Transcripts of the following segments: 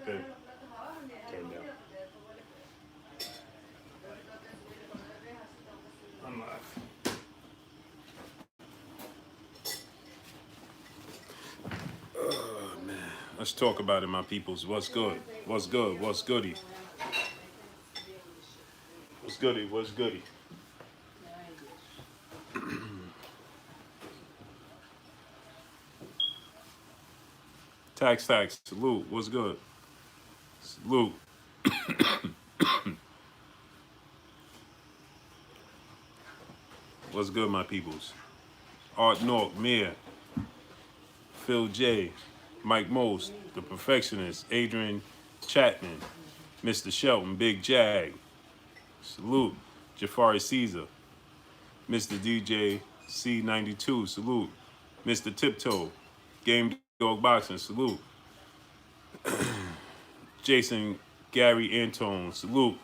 Good. Turn down. I'm live. Oh, man. Let's talk about it, my peoples. What's good? What's good? What's goody? What's goody? What's goody? Tax, tax. Salute. What's good? Salute. What's good, my peoples? Art North, Mir, Phil J, Mike Most, The Perfectionist, Adrian Chapman, Mr. Shelton, Big Jag. Salute. Jafari Caesar, Mr. DJ C92. Salute. Mr. Tiptoe, Game Dog Boxing. Salute. Jason Gary Antone. Salute.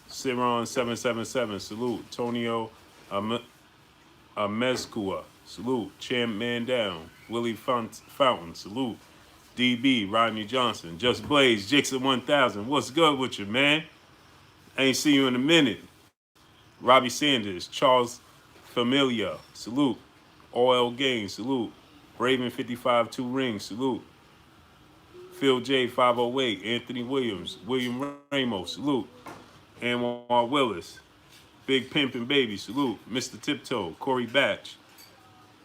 Ciron 777. Salute. Tonio Amezcua. Salute. Champ Man Down. Willie Fountain. Salute. DB Rodney Johnson. Just Blaze. Jason 1000. What's good with you, man? Ain't see you in a minute. Robbie Sanders. Charles Familia. Salute. OL Gaines. Salute. Raven 55 2 Rings. Salute. Phil J 508. Anthony Williams. William Ramos. Salute. Anwar Willis. Big Pimpin' Baby. Salute. Mr. Tiptoe. Corey Batch.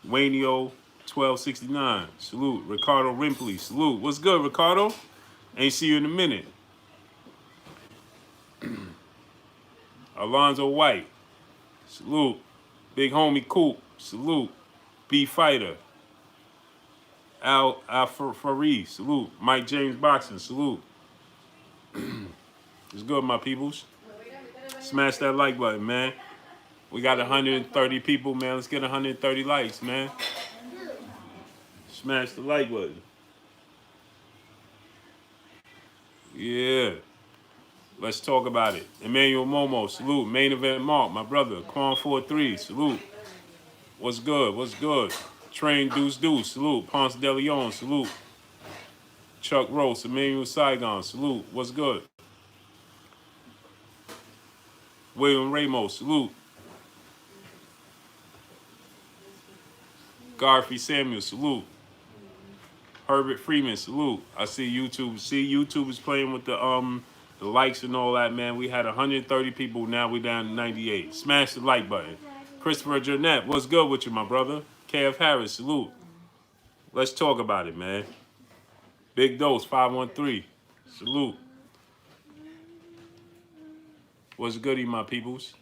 Wayneo 1269. Salute. Ricardo Rimpley. Salute. What's good, Ricardo? Ain't see you in a minute. Alonzo White. Salute. Big homie Coop. Salute. B Fighter. Al Farid. Salute. Mike James Boxing. Salute. It's good, my peoples. Smash that like button, man. We got 130 people, man. Let's get 130 likes, man. Smash the like button. Yeah. Let's talk about it. Emmanuel Momo, salute. Main Event Mark, my brother. Quan 43, salute. What's good? What's good? Train Deuce Deuce, salute. Ponce de Leon, salute. Chuck Rose, Emmanuel Saigon, salute. What's good? William Ramos, salute. Garfield Samuel, salute. Herbert Freeman, salute. I see YouTube. See, YouTube is playing with the likes and all that, man. We had 130 people. Now we down to 98. Smash the like button. Christopher Jernette, what's good with you, my brother? KF Harris, salute. Let's talk about it, man. Big Dose, 513, salute. What's goody, my peoples?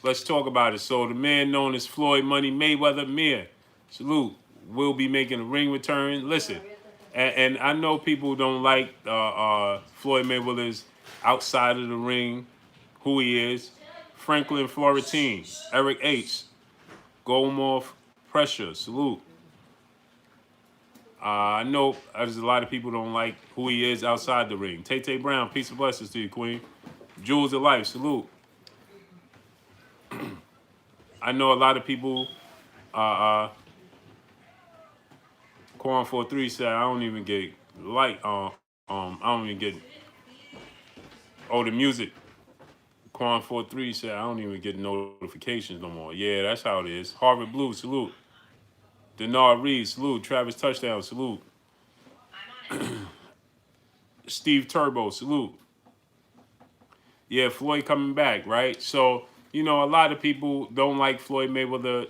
Let's talk about it. So the man known as Floyd Money Mayweather, Mir, salute, will be making a ring return. Listen, and I know people don't like Floyd Mayweather's outside of the ring, who he is. Franklin Florentine, Eric H, Goldmorph Pressure, salute. I know there's a lot of people don't like who he is outside the ring. Tay Brown, peace and blessings to you, Queen. Jewels of Life, salute. I know a lot of people, Quan 43 said, I don't even get I don't even get, the music. Quan 43 said, I don't even get notifications no more. Yeah, that's how it is. Harvard Blue, salute. Denard Reed, salute. Travis Touchdown, salute. Steve Turbo, salute. Yeah, Floyd coming back, right? So, a lot of people don't like Floyd Mayweather,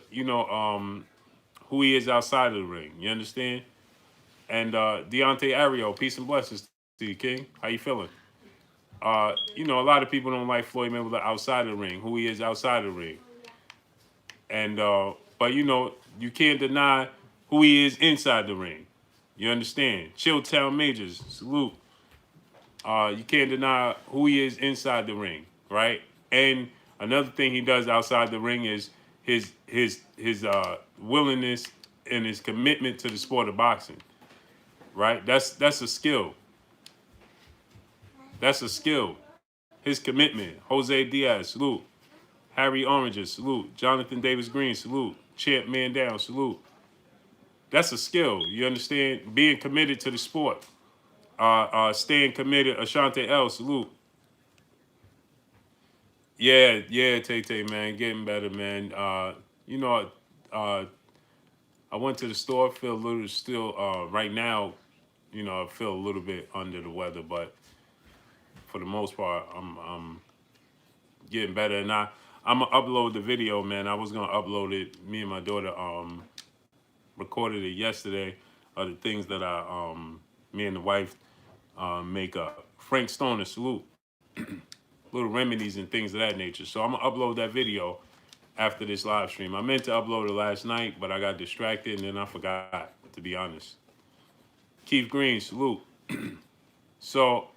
who he is outside of the ring. You understand? And Deontay Ariel, peace and blessings to you, King. How you feeling? A lot of people don't like Floyd Mayweather outside of the ring, who he is outside of the ring. And, but, you can't deny who he is inside the ring. You understand? Chilltown Majors, salute. You can't deny who he is inside the ring, right? And another thing he does outside the ring is his willingness and his commitment to the sport of boxing, right? That's a skill. That's a skill. His commitment. Jose Diaz, salute. Harry Oranges, salute. Jonathan Davis Green, salute. Champ Man Down, salute. That's a skill. You understand? Being committed to the sport. Staying committed. Ashante L. Salute. Yeah, yeah, Tay, man, getting better, man. You know, uh, I went to the store. Feel a little still right now. You know, I feel a little bit under the weather, but for the most part, I'm getting better. And I'm gonna upload the video, man. I was gonna upload it. Me and my daughter recorded it yesterday. Of the things that me and the wife make up. Frank Stoner, salute. Little remedies and things of that nature. So I'm gonna upload that video after this live stream. I meant to upload it last night, but I got distracted and then I forgot, to be honest. Keith Green, salute. So,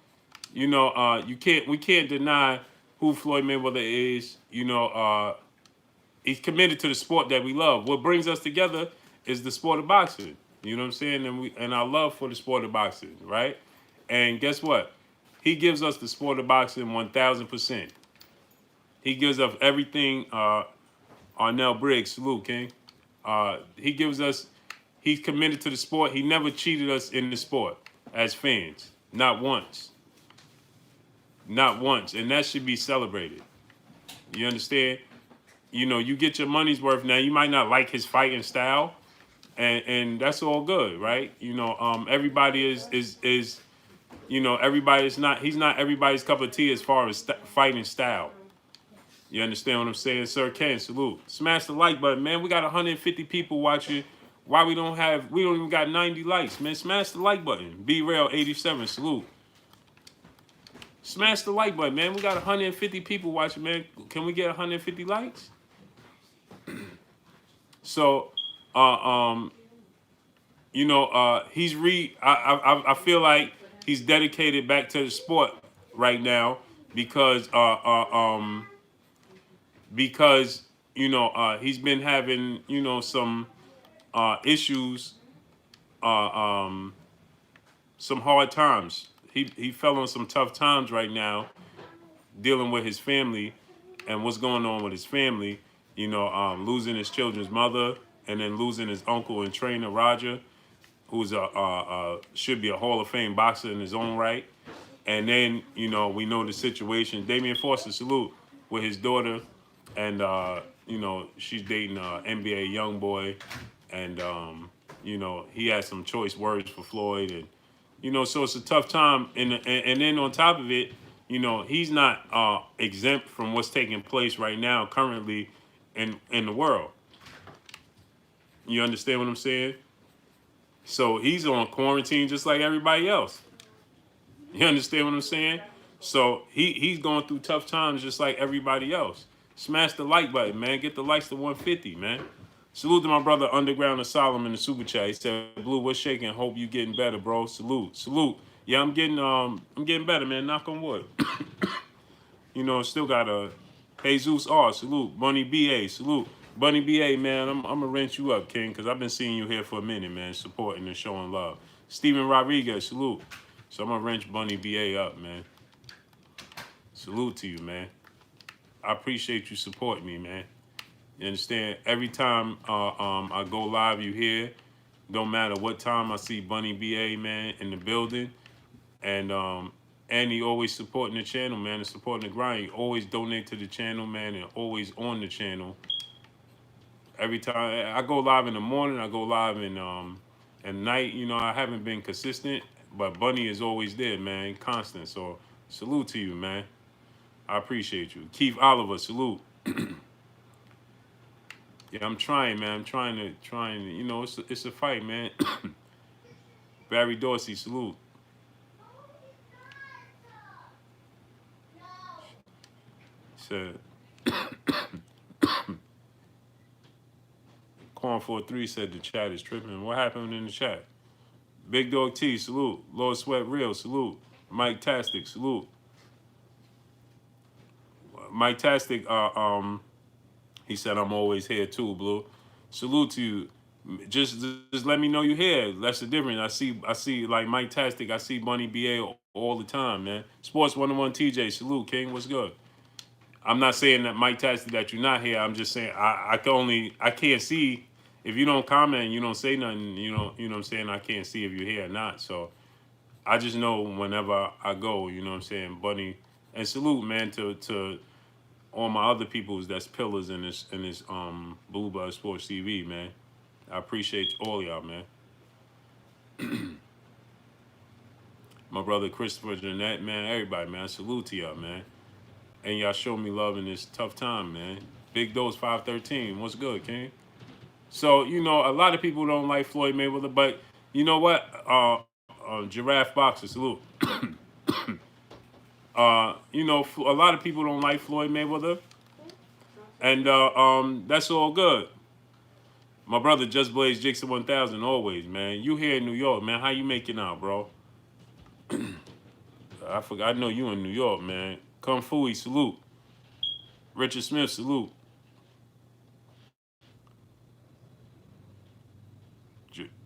you know, we can't deny who Floyd Mayweather is. You know, he's committed to the sport that we love. What brings us together is the sport of boxing. You know what I'm saying? And our love for the sport of boxing, right? And guess what? He gives us the sport of boxing 1,000%. He gives us everything. Arnell Briggs, salute, King. He gives us. He's committed to the sport. He never cheated us in the sport as fans, not once. Not once, and that should be celebrated. You understand? You know, you get your money's worth. Now, you might not like his fighting style, and that's all good, right? You know, everybody is you know, everybody's not. He's not everybody's cup of tea as far as fighting style. You understand what I'm saying, Sir Ken? Salute. Smash the like button, man. We got 150 people watching. Why we don't even got 90 likes, man? Smash the like button. Be Real 87, salute. Smash the like button, man. We got 150 people watching, man. Can we get 150 likes? So, you know, I feel like he's dedicated back to the sport right now because you know he's been having some issues, some hard times. He fell on some tough times right now, dealing with his family and what's going on with his family. You know, losing his children's mother and then losing his uncle and trainer Roger, who's should be a Hall of Fame boxer in his own right. And then you know we know the situation. Damian Foster, salute, with his daughter, and you know she's dating an NBA young boy, and you know he has some choice words for Floyd, and you know so it's a tough time. And then on top of it, you know he's not exempt from what's taking place right now currently in the world. You understand what I'm saying? So he's on quarantine just like everybody else. You understand what I'm saying? So he's going through tough times just like everybody else. Smash the like button, man. Get the likes to 150, man. Salute to my brother Underground and Solomon in the super chat. He said, "Blue, what's shaking? Hope you getting better, bro. Salute, salute. Yeah, I'm getting better, man. Knock on wood. You know, still got a Jesus R. Salute. Bunny BA. Salute. Bunny BA, man. I'm gonna rent you up, King, because I've been seeing you here for a minute, man, supporting and showing love. Steven Rodriguez. Salute. So I'm gonna wrench Bunny BA up, man. Salute to you, man. I appreciate you supporting me, man. You understand? Every time I go live, you here. Don't matter what time I see Bunny BA, man, in the building. And he always supporting the channel, man, and supporting the grind. He always donate to the channel, man, and always on the channel. Every time I go live in the morning, I go live in at night. You know, I haven't been consistent, but Bunny is always there, man, constant. So salute to you, man. I appreciate you. Keith Oliver, salute. Yeah, I'm trying, man. I'm trying to, you know, it's a fight, man. Barry Dorsey, salute. Said Corn 43 said the chat is tripping. What happened in the chat? Big Dog T, salute. Lord Sweat Real, salute. Mike Tastic, salute. Mike Tastic, he said I'm always here too, Blue. Salute to you. Just let me know you're here. That's the difference. I see like Mike Tastic, I see Bunny BA all the time, man. Sports 101 TJ, salute, King. What's good? I'm not saying that Mike Tastic that you're not here. I'm just saying I can't see if you don't comment and you don't say nothing, you know what I'm saying, I can't see if you're here or not. So I just know whenever I go, you know what I'm saying, Bunny. And salute, man, to all my other peoples that's pillars in this Blue Blood Sports TV, man. I appreciate all y'all, man. My brother Christopher Jeanette, man, everybody, man. Salute to y'all, man. And y'all show me love in this tough time, man. Big Dose 513. What's good, King? So, a lot of people don't like Floyd Mayweather, but you know what? Giraffe Boxer, salute. A lot of people don't like Floyd Mayweather, and that's all good. My brother Just Blaze Jackson 1000, always, man. You here in New York, man. How you making out, bro? I forgot. I know you in New York, man. Kung Fu, salute. Richard Smith, salute.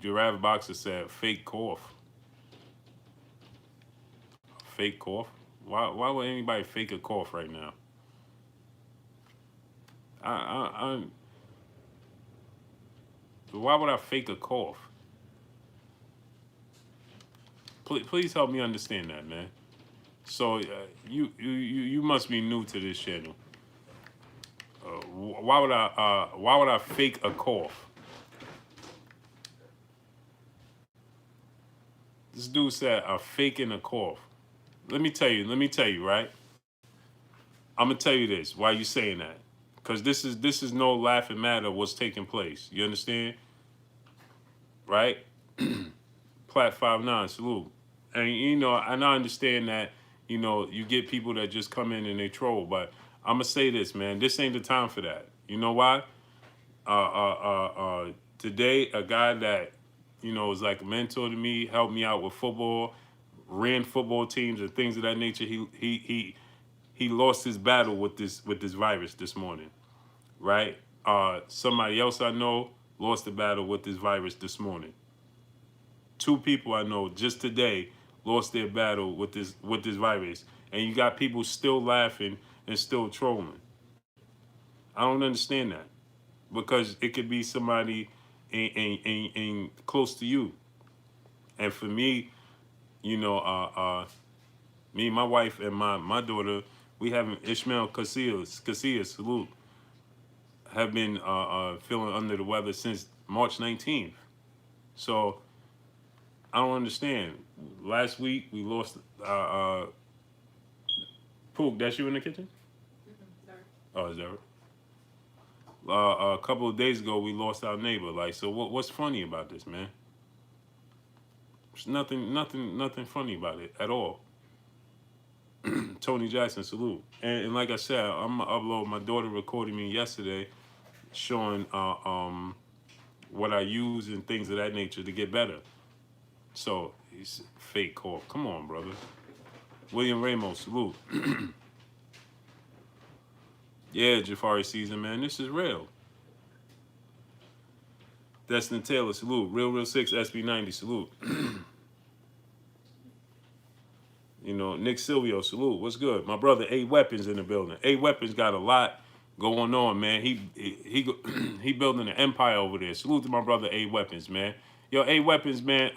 Giraffe Boxer said, fake cough. Fake cough? Why would anybody fake a cough right now? Why would I fake a cough? Please help me understand that, man. So you must be new to this channel. Why would I fake a cough? This dude said I'm faking a cough. Let me tell you, right? I'm gonna tell you this. Why you saying that? Because this is no laughing matter what's taking place. You understand? Right? Plat 59, salute. And and I understand that, you get people that just come in and they troll, but I'm gonna say this, man. This ain't the time for that. You know why? Today, a guy that, was like a mentor to me, helped me out with football, ran football teams and things of that nature. He lost his battle with this virus this morning, right? Somebody else I know lost the battle with this virus this morning. 2 people I know just today lost their battle with this virus, and you got people still laughing and still trolling. I don't understand that, because it could be somebody in close to you. And for me, me, my wife, and my daughter, we have Ishmael Casillas, salute, have been feeling under the weather since March 19th. So I don't understand. Last week we lost Pook, that's you in the kitchen? Sorry. Oh, is that right? A couple of days ago we lost our neighbor. Like, so what's funny about this, man? There's nothing funny about it at all. Tony Jackson, salute. And like I said, I'm gonna upload. My daughter recorded me yesterday, showing what I use and things of that nature to get better. So he's fake cough. Come on, brother. William Ramos, salute. Yeah, Jafari season, man. This is real. Destin Taylor, salute. Real 6, SB90, salute. Nick Silvio, salute. What's good? My brother A Weapons in the building. A Weapons got a lot going on, man. He building an empire over there. Salute to my brother A Weapons, man. Yo, A Weapons, man.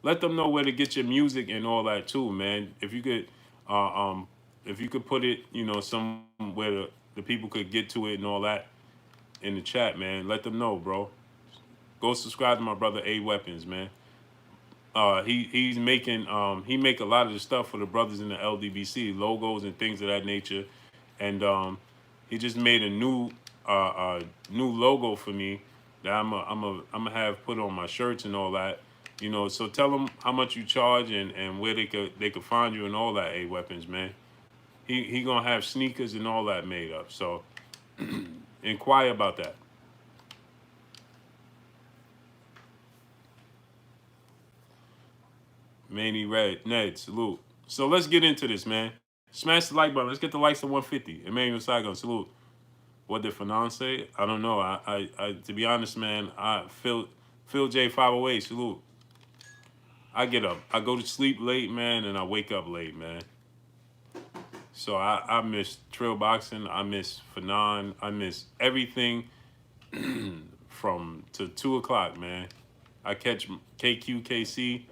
Let them know where to get your music and all that too, man. If you could put it, somewhere the people could get to it and all that in the chat, man. Let them know, bro. Go subscribe to my brother A Weapons, man. He's making he make a lot of the stuff for the brothers in the LDBC, logos and things of that nature, and he just made a new logo for me that I'm gonna have put on my shirts and all that. So tell them how much you charge and where they could find you and all that. A Weapons, man. He gonna have sneakers and all that made up. So inquire about that. Manny Ned, salute. So let's get into this, man. Smash the like button. Let's get the likes to 150. Emmanuel Saigon, salute. What did Fanon say? I don't know. I to be honest, man, Phil J 508, salute. I get up. I go to sleep late, man, and I wake up late, man. So I miss trail boxing. I miss Fanon. I miss everything from to 2 o'clock, man. I catch KQKC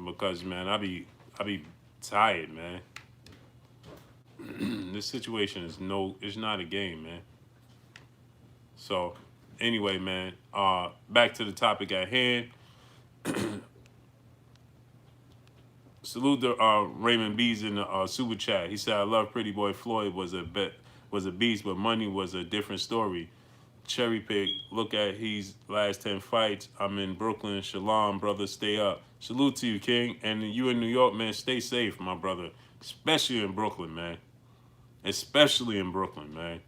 because, man, I be tired, man. This situation is it's not a game, man. So, anyway, man, back to the topic at hand. Salute to Raymond B's in the super chat. He said, "I love Pretty Boy Floyd was a beast, but money was a different story. Cherry pick. Look at he's last 10 fights. I'm in Brooklyn. Shalom, brother. Stay up. Salute to you, King. And you in New York, man. Stay safe, my brother. Especially in Brooklyn, man. Especially in Brooklyn, man.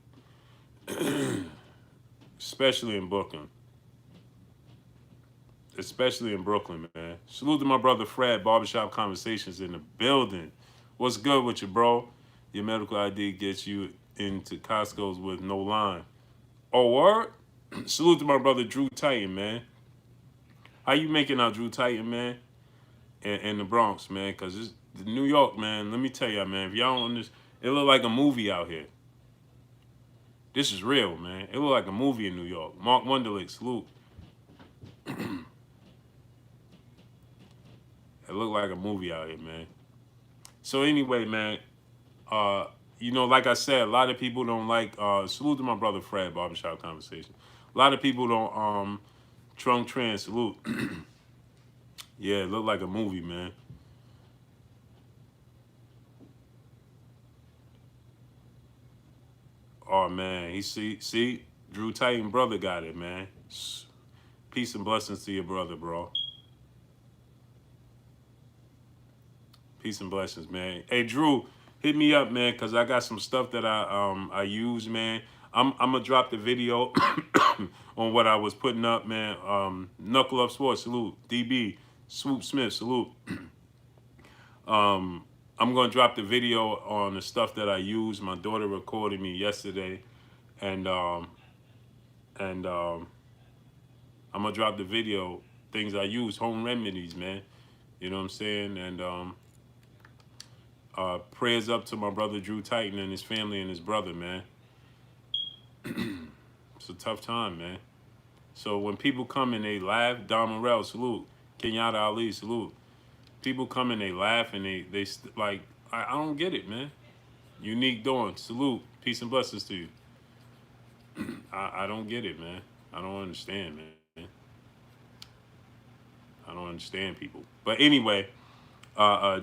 Especially in Brooklyn. Especially in Brooklyn, man. Salute to my brother Fred. Barbershop Conversations in the building. What's good with you, bro? Your medical ID gets you into Costco's with no line. Oh, word? Salute to my brother Drew Titan, man. How you making out, Drew Titan, man? In the Bronx, man? Because it's New York, man. Let me tell y'all, man. If y'all don't understand, it look like a movie out here. This is real, man. It look like a movie in New York. Mark Wunderlich, salute. It looked like a movie out here, man. So anyway, man, you know, like I said, a lot of people don't like, salute to my brother Fred, Barbershop Conversation. A lot of people don't, Trunk Trans, salute. Yeah, it looked like a movie, man. Oh, man, he see, Drew Titan brother got it, man. Peace and blessings to your brother, bro. Peace and blessings, man. Hey, Drew, hit me up, man, because I got some stuff that I use, man. I'm gonna drop the video on what I was putting up, man. Knuckle Up Sports, salute. DB, Swoop Smith, salute. I'm gonna drop the video on the stuff that I use. My daughter recorded me yesterday, and I'm gonna drop the video, things I use, home remedies, man. You know what I'm saying? And prayers up to my brother Drew Titan and his family and his brother, man. It's a tough time, man. So when people come and they laugh, Don Morell, salute. Kenyatta Ali, salute. People come and they laugh and they like, I don't get it, man. Unique Dawn, salute. Peace and blessings to you. I don't get it, man. I don't understand, man. I don't understand people. But anyway,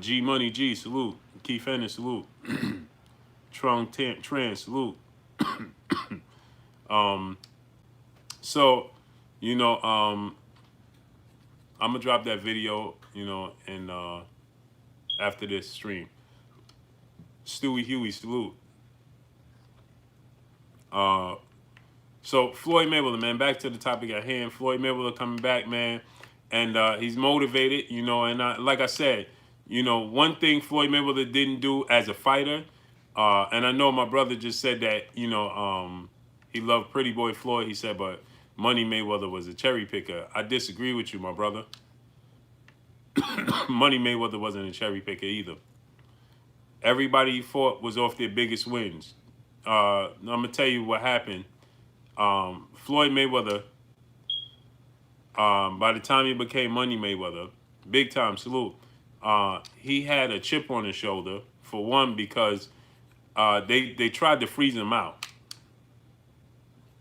G Money G, salute. Keith Ennis, salute. Trung Trans, salute. So, you know, I'm gonna drop that video, you know, and after this stream. Stewie Huey, salute. So Floyd Mayweather, man, back to the topic at hand. Floyd Mayweather coming back, man, and he's motivated, you know, and like I said, you know, one thing Floyd Mayweather didn't do as a fighter, and I know my brother just said that, you know, he loved Pretty Boy Floyd, he said, but Money Mayweather was a cherry picker. I disagree with you, my brother. Money Mayweather wasn't a cherry picker either. Everybody he fought was off their biggest wins. I'm going to tell you what happened. Floyd Mayweather, by the time he became Money Mayweather, big time, salute, he had a chip on his shoulder, for one, because they tried to freeze him out.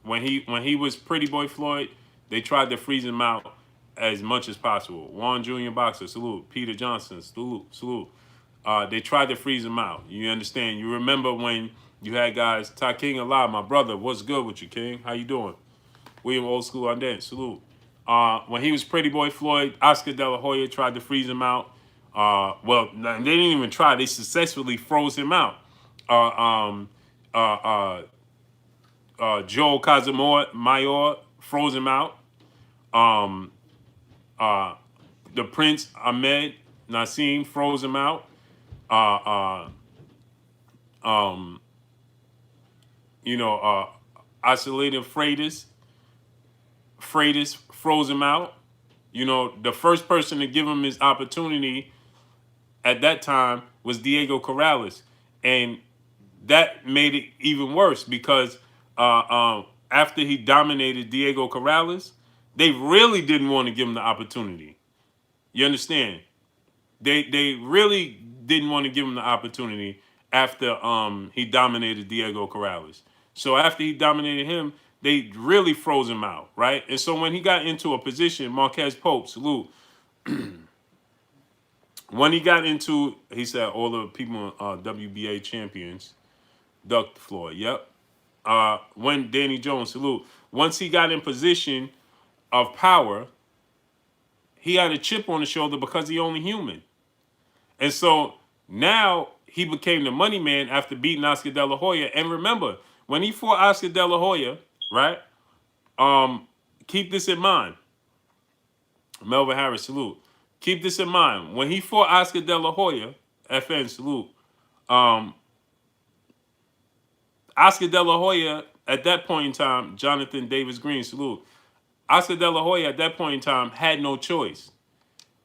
When he was Pretty Boy Floyd, they tried to freeze him out as much as possible. Juan Jr. Boxer, salute. Peter Johnson, salute. They tried to freeze him out. You understand? You remember when you had guys, Ty King alive, my brother, what's good with you, King? How you doing? William Old School Undead, salute. When he was Pretty Boy Floyd, Oscar De La Hoya tried to freeze him out. Well, they didn't even try. They successfully froze him out. Joel Mayor froze him out. The Prince Ahmed Nassim froze him out. You know, Isolated Freitas froze him out. You know, the first person to give him his opportunity at that time was Diego Corrales. And that made it even worse because after he dominated Diego Corrales, they really didn't want to give him the opportunity. You understand? They really didn't want to give him the opportunity after he dominated Diego Corrales. So after he dominated him, they really froze him out, right? And so when he got into a position, Marquez Pope, salute. When he got into, he said all the people WBA champions ducked Floyd. Yep. When Danny Jones, salute. Once he got in position of power, he had a chip on his shoulder because he only human. And so now he became the money man after beating Oscar De La Hoya. And remember, when he fought Oscar De La Hoya, right? Keep this in mind. Melvin Harris, salute. Keep this in mind. When he fought Oscar De La Hoya, FN, salute. Oscar De La Hoya, at that point in time, Jonathan Davis Green, salute. Oscar De La Hoya, at that point in time, had no choice.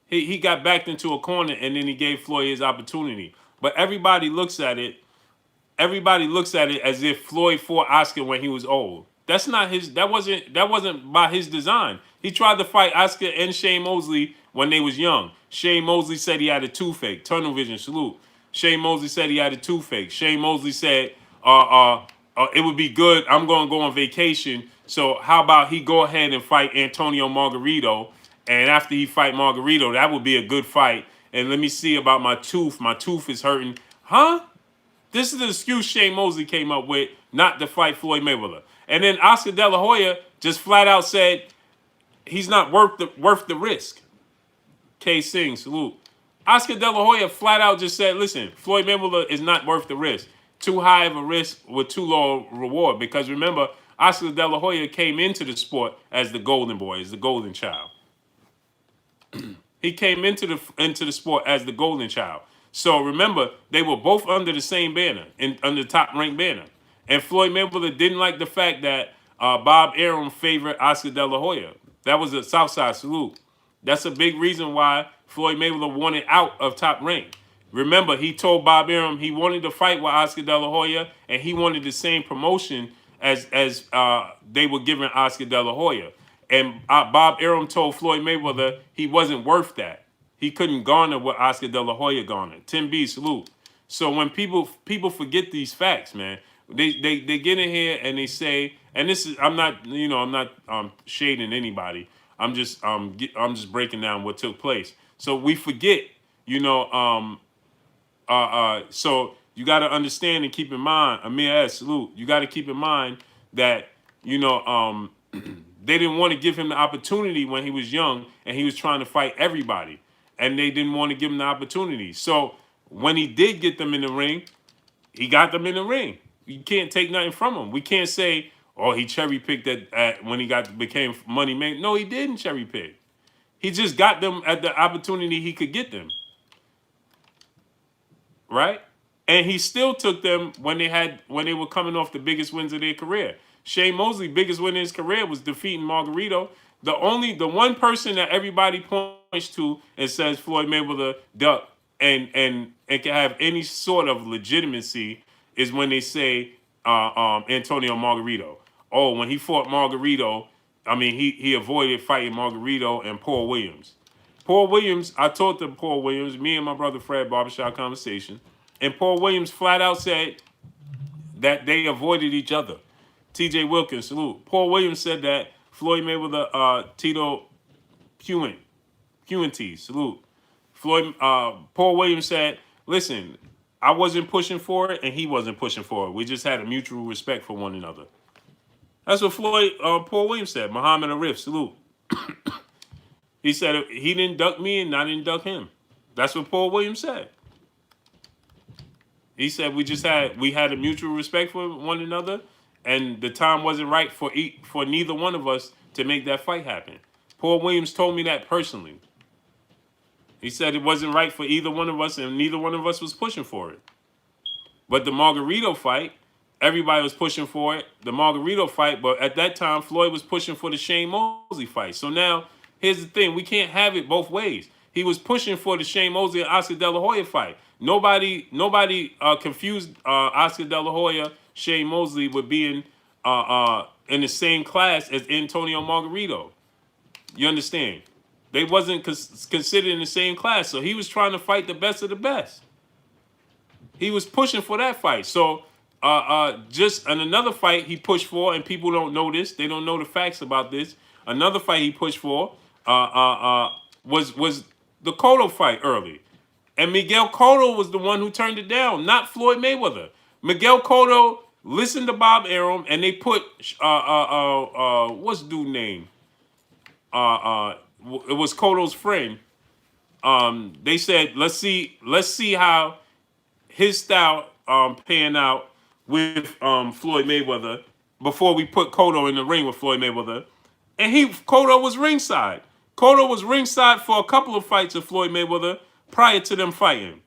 He got backed into a corner, and then he gave Floyd his opportunity. But everybody looks at it as if Floyd fought Oscar when he was old. That's not his. That wasn't by his design. He tried to fight Oscar and Shane Mosley when they was young. Shane Mosley said he had a toothache. Tunnel vision, salute. Shane Mosley said he had a toothache. Shane Mosley said, it would be good. I'm going to go on vacation. So how about he go ahead and fight Antonio Margarito? And after he fight Margarito, that would be a good fight. And let me see about my tooth. My tooth is hurting. Huh? This is the excuse Shane Mosley came up with not to fight Floyd Mayweather. And then Oscar De La Hoya just flat out said he's not worth the risk. K. Singh, salute. Oscar De La Hoya flat out just said, listen, Floyd Mayweather is not worth the risk. Too high of a risk with too low a reward. Because remember, Oscar De La Hoya came into the sport as the golden boy, as the golden child. He came into the sport as the golden child. So remember, they were both under the same banner, under the top ranked banner. And Floyd Mayweather didn't like the fact that Bob Arum favored Oscar De La Hoya. That was a Southside salute. That's a big reason why Floyd Mayweather wanted out of top rank. Remember, he told Bob Arum he wanted to fight with Oscar De La Hoya, and he wanted the same promotion as they were giving Oscar De La Hoya. And Bob Arum told Floyd Mayweather he wasn't worth that. He couldn't garner what Oscar De La Hoya garnered. Tim B, salute. So when people forget these facts, man, they get in here and they say, and this is I'm not shading anybody. I'm just breaking down what took place. So we forget, so you got to understand and keep in mind, Amir S, salute. You got to keep in mind that they didn't want to give him the opportunity when he was young and he was trying to fight everybody. And they didn't want to give him the opportunity. So when he did get them in the ring, he got them in the ring. You can't take nothing from him. We can't say, oh, he cherry-picked at when he became money man. No, he didn't cherry-pick. He just got them at the opportunity he could get them. Right? And he still took them when they were coming off the biggest wins of their career. Shane Mosley, biggest win in his career was defeating Margarito. The one person that everybody points to and says Floyd Mayweather duck and can have any sort of legitimacy is when they say Antonio Margarito. Oh, when he fought Margarito, I mean he avoided fighting Margarito and Paul Williams. Paul Williams, I talked to Paul Williams, me and my brother Fred, barbershop conversation, and Paul Williams flat out said that they avoided each other. TJ Wilkins, salute. Paul Williams said that Floyd Mayweather, Tito Puente, salute. Paul Williams said, listen, I wasn't pushing for it and he wasn't pushing for it. We just had a mutual respect for one another. That's what Paul Williams said. Muhammad Arif, salute. He said he didn't duck me and I didn't duck him. That's what Paul Williams said. He said we had a mutual respect for one another, and the time wasn't right for neither one of us to make that fight happen. Paul Williams told me that personally. He said it wasn't right for either one of us, and neither one of us was pushing for it. But the Margarito fight, everybody was pushing for it. The Margarito fight, but at that time, Floyd was pushing for the Shane Mosley fight. So now, here's the thing. We can't have it both ways. He was pushing for the Shane Mosley and Oscar De La Hoya fight. Nobody confused Oscar De La Hoya, Shane Mosley with being in the same class as Antonio Margarito. You understand? They wasn't considered in the same class, so he was trying to fight the best of the best. He was pushing for that fight. So just another fight he pushed for, and people don't know this. They don't know the facts about this. Another fight he pushed for was the Cotto fight early. And Miguel Cotto was the one who turned it down, not Floyd Mayweather. Miguel Cotto listened to Bob Arum, and they put what's the dude name? It was Cotto's friend. They said, let's see how his style pan out with Floyd Mayweather before we put Cotto in the ring with Floyd Mayweather. And Cotto was ringside. Cotto was ringside for a couple of fights of Floyd Mayweather prior to them fighting.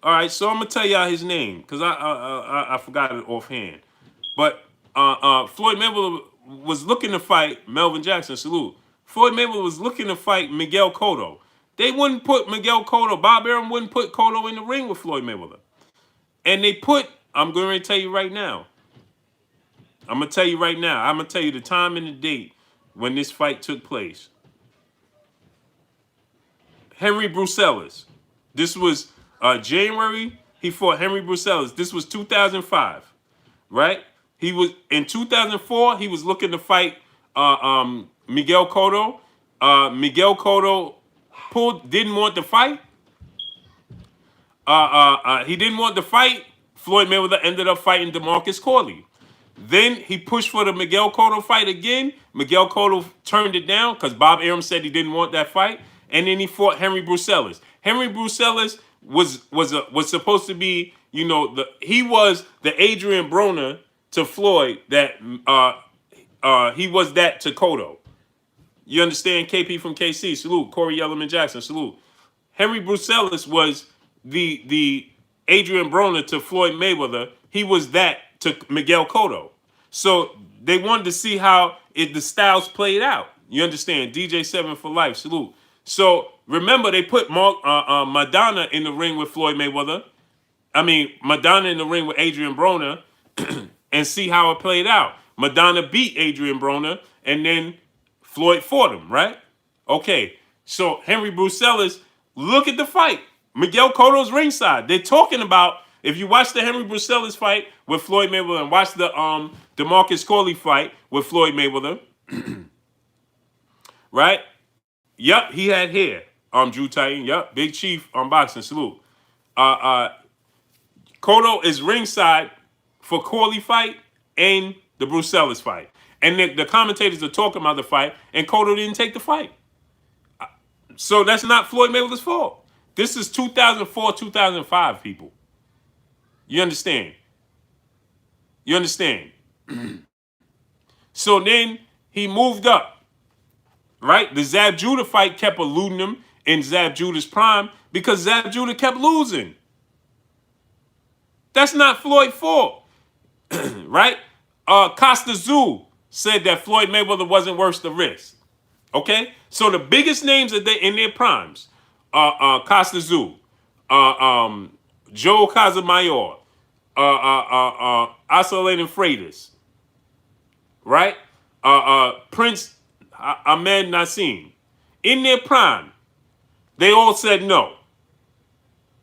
All right, so I'm gonna tell y'all his name because I forgot it offhand. But Floyd Mayweather was looking to fight Melvin Jackson. Salute. Floyd Mayweather was looking to fight Miguel Cotto. They wouldn't put Miguel Cotto. Bob Arum wouldn't put Cotto in the ring with Floyd Mayweather. And they put. I'm going to tell you right now. I'm gonna tell you right now. I'm gonna tell you the time and the date when this fight took place. Henry Bruxelles. This was January. He fought Henry Bruxelles. This was 2005, right? He was in 2004. He was looking to fight Miguel Cotto. Miguel Cotto didn't want to fight. He didn't want to fight. Floyd Mayweather ended up fighting DeMarcus Corley. Then he pushed for the Miguel Cotto fight again. Miguel Cotto turned it down because Bob Arum said he didn't want that fight. And then he fought Henry Bruxelles. Henry Bruxelles was supposed to be, he was the Adrian Broner to Floyd that he was that to Cotto. You understand? KP from KC, salute. Corey Yellerman Jackson, salute. Henry Bruxelles was the Adrian Broner to Floyd Mayweather. He was that to Miguel Cotto. So they wanted to see how the styles played out. You understand? DJ7 for life, salute. So remember, they put Madonna in the ring with Floyd Mayweather. Madonna in the ring with Adrian Broner and see how it played out. Madonna beat Adrian Broner and then Floyd fought him, right? Okay, so Henry Bruxelles, look at the fight. Miguel Cotto's ringside. They're talking about, if you watch the Henry Bruxelles fight with Floyd Mayweather and watch the DeMarcus Corley fight with Floyd Mayweather, right? Yep, he had hair. Drew Titan. Yep, Big Chief boxing. Salute. Cotto is ringside for Corley fight and the Bruxelles fight. And the commentators are talking about the fight, and Cotto didn't take the fight. So that's not Floyd Mayweather's fault. This is 2004, 2005, people. You understand? You understand? So then he moved up, right? The Zab Judah fight kept eluding him in Zab Judah's prime because Zab Judah kept losing. That's not Floyd's fault, right? Costa Zoo said that Floyd Mayweather wasn't worth the risk. Okay? So the biggest names in their primes, Costa Zoo, Joe Casamayor, Oscillating Freitas, right? Prince Ahmed Nassim. In their prime, they all said no.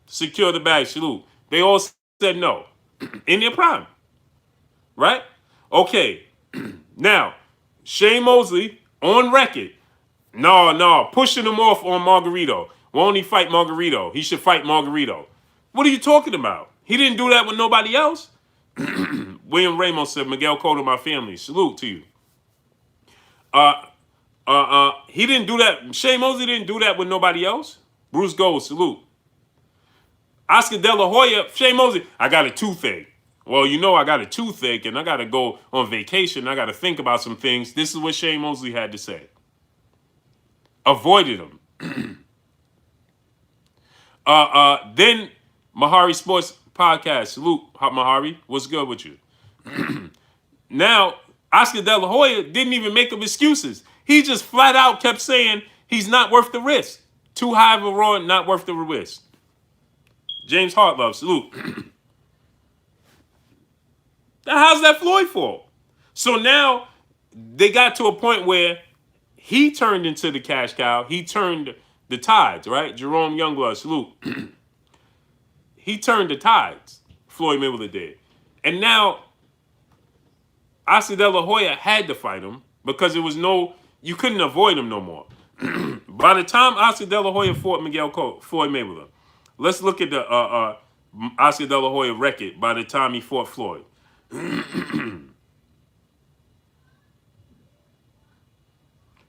Secure the bag, salute. They all said no. In their prime. Right? Okay. Now, Shane Mosley, on record, no, pushing him off on Margarito. Won't he fight Margarito? He should fight Margarito. What are you talking about? He didn't do that with nobody else. William Ramos said, Miguel Cotto, my family. Salute to you. He didn't do that. Shane Mosley didn't do that with nobody else. Bruce Gold, salute. Oscar De La Hoya, Shane Mosley, I got a toothache. Well, I got a toothache and I got to go on vacation. I got to think about some things. This is what Shane Mosley had to say. Avoided him. Then Mahari Sports Podcast. Salute, Mahari. What's good with you? Now, Oscar De La Hoya didn't even make up excuses. He just flat out kept saying he's not worth the risk. Too high of a roar, not worth the risk. James Hartlove, salute. Now, how's that Floyd fault? So now they got to a point where he turned into the cash cow. He turned the tides, right? Jerome Youngblood, salute. He turned the tides. Floyd Mayweather did. And now Oscar De La Hoya had to fight him because you couldn't avoid him no more. By the time Oscar De La Hoya fought Floyd Mayweather, let's look at the Oscar De La Hoya record by the time he fought Floyd.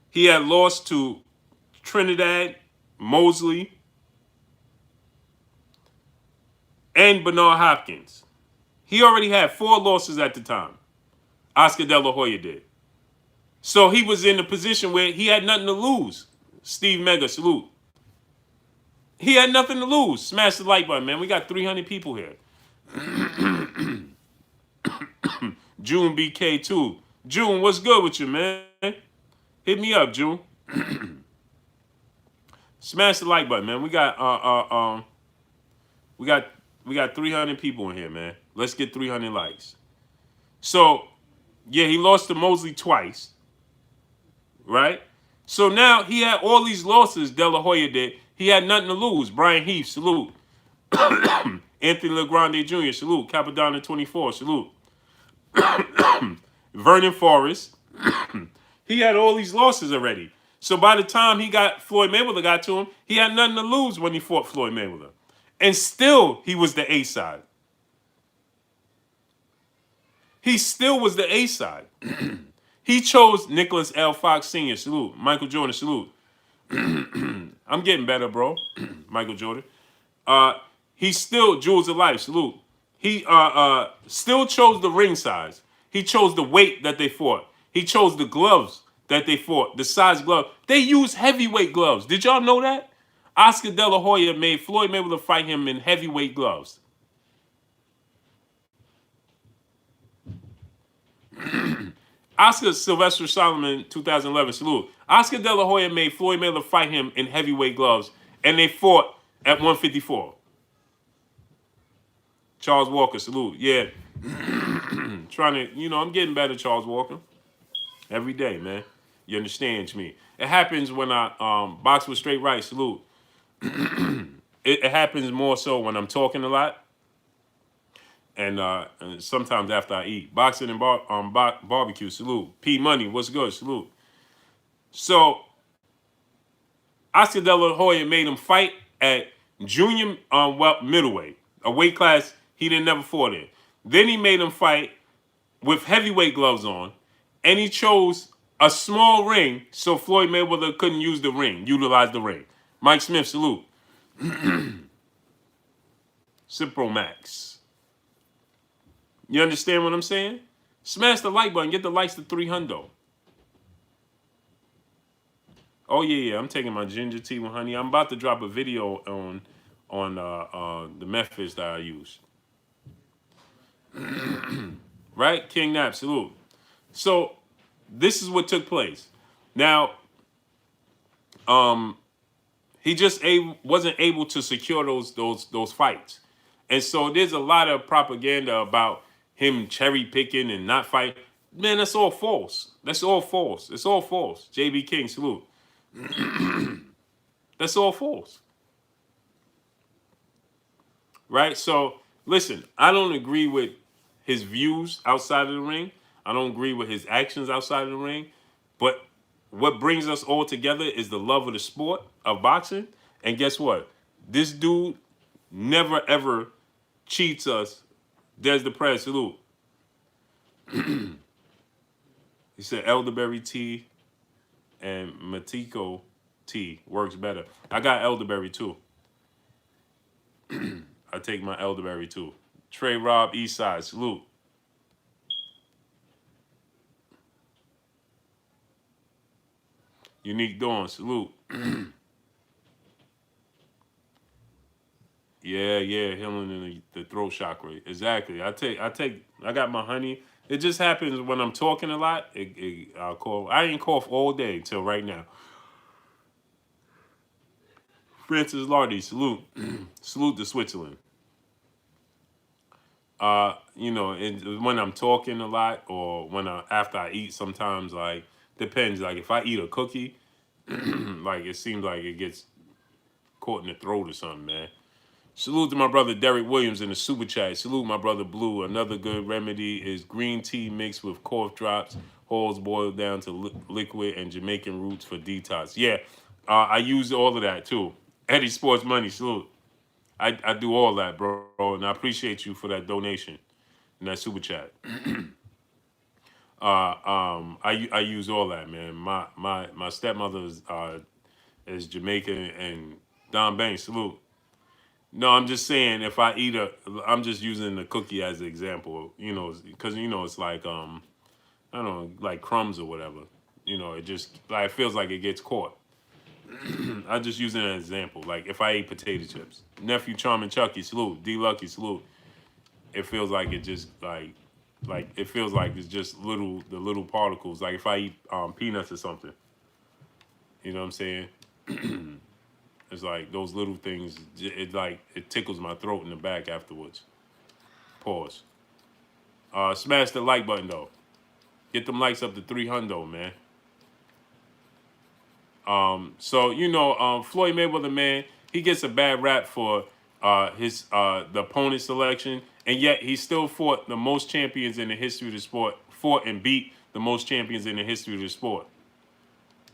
He had lost to Trinidad, Mosley, and Bernard Hopkins. He already had 4 losses at the time. Oscar De La Hoya did. So he was in a position where he had nothing to lose. Steve Mega, salute. He had nothing to lose. Smash the like button, man. We got 300 people here. June BK2. June, what's good with you, man? Hit me up, June. Smash the like button, man. We got 300 people in here, man. Let's get 300 likes. So, yeah, he lost to Mosley twice. Right? So now he had all these losses, De La Hoya did. He had nothing to lose. Brian Heath, salute. Anthony LeGrande Jr., salute. Capadonna 24, salute. Vernon Forrest. He had all these losses already. So by the time Floyd Mayweather got to him, he had nothing to lose when he fought Floyd Mayweather. And still, he was the A side. He still was the A side. He chose Nicholas L. Fox Sr., salute. Michael Jordan, salute. I'm getting better, bro. Michael Jordan. He still, Jewels of Life, salute. He still chose the ring size. He chose the weight that they fought. He chose the gloves that they fought, the size glove. They used heavyweight gloves. Did y'all know that? Oscar De La Hoya made Floyd Mayweather fight him in heavyweight gloves. Oscar Sylvester Solomon, 2011, salute. Oscar De La Hoya made Floyd Mayweather fight him in heavyweight gloves, and they fought at 154. Charles Walker, salute. Yeah. Trying to, I'm getting better, Charles Walker. Every day, man. You understand me? It happens when I box with straight right, salute. It happens more so when I'm talking a lot. And sometimes after I eat. Boxing and barbecue, salute. P Money, what's good, salute. So, Oscar De La Hoya made him fight at junior middleweight, a weight class he didn't never fought in. Then he made him fight with heavyweight gloves on, and he chose a small ring so Floyd Mayweather couldn't utilize the ring. Mike Smith, salute. Cipro Max. You understand what I'm saying? Smash the like button. Get the likes to 300. Oh, yeah. I'm taking my ginger tea with honey. I'm about to drop a video on the methods that I use. Right? King Nap, salute. So, this is what took place. Now, he just wasn't able to secure those fights. And so there's a lot of propaganda about him cherry picking and not fighting. Man, that's all false. That's all false. It's all false. JB King, salute. That's all false. Right? So, listen, I don't agree with his views outside of the ring. I don't agree with his actions outside of the ring. But what brings us all together is the love of the sport of boxing. And guess what? This dude never, ever cheats us. There's the press, salute. He said elderberry tea and Matiko tea works better. I got elderberry too. I take my elderberry too. Trey Rob Eastside, salute. Unique Dawn, salute. Yeah, healing in the throat chakra. Exactly. I got my honey. It just happens when I'm talking a lot. I'll cough. I ain't cough all day till right now. Francis Lardy, salute. Salute to Switzerland. You know, when I'm talking a lot or when after I eat, sometimes like depends. Like if I eat a cookie, like it seems like it gets caught in the throat or something, man. Salute to my brother Derek Williams in the super chat. Salute my brother Blue. Another good remedy is green tea mixed with cough drops, holes boiled down to liquid, and Jamaican roots for detox. Yeah, I use all of that too. Eddie Sports Money, salute. I do all that, bro, and I appreciate you for that donation and that super chat. I use all that, man. My stepmother is Jamaican and Don Banks, salute. No, I'm just saying if I eat I'm just using the cookie as an example, you know, because you know it's like I don't know, like crumbs or whatever. You know, it just like it feels like it gets caught. I just use it as an example. Like if I eat potato chips, nephew Charming Chucky, salute. D Lucky, salute. It feels like it just like it feels like it's just the little particles. Like if I eat peanuts or something, you know what I'm saying? It's like those little things. It like it tickles my throat in the back afterwards. Pause. Smash the like button though. Get them likes up to 300, man. So you know, Floyd Mayweather, man, he gets a bad rap for his the opponent selection, and yet he still fought the most champions in the history of the sport. Fought and beat the most champions in the history of the sport.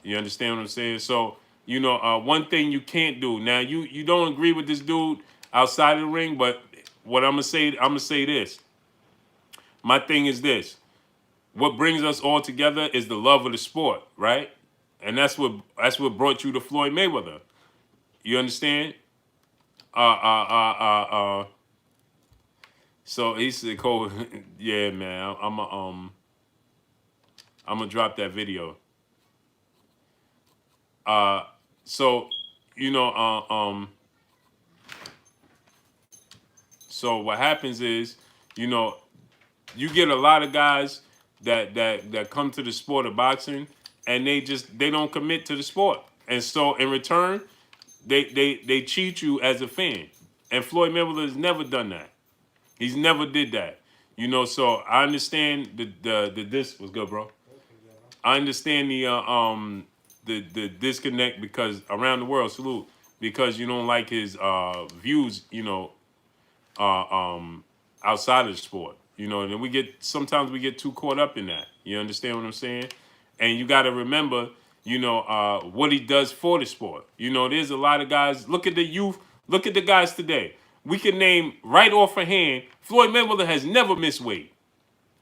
You understand what I'm saying? So you know, one thing you can't do. Now you don't agree with this dude outside of the ring, but what I'm gonna say this. My thing is this: what brings us all together is the love of the sport, right? And that's what brought you to Floyd Mayweather. You understand? Uh, uh, uh, uh, uh. So he said, "Cole, yeah, man, I'm gonna drop that video." Uh, so you know, so what happens is, you know, you get a lot of guys that come to the sport of boxing, and they don't commit to the sport, and so in return, they cheat you as a fan. And Floyd Mayweather has never done that. He's never did that. You know, so I understand the this was good, bro. I understand the disconnect because around the world, salute, because you don't like his views, you know, uh, um, outside of the sport. You know, and then sometimes we get too caught up in that. You understand what I'm saying? And you got to remember, you know, what he does for the sport. You know, there's a lot of guys. Look at the youth. Look at the guys today. We can name right off a hand. Floyd Mayweather has never missed weight.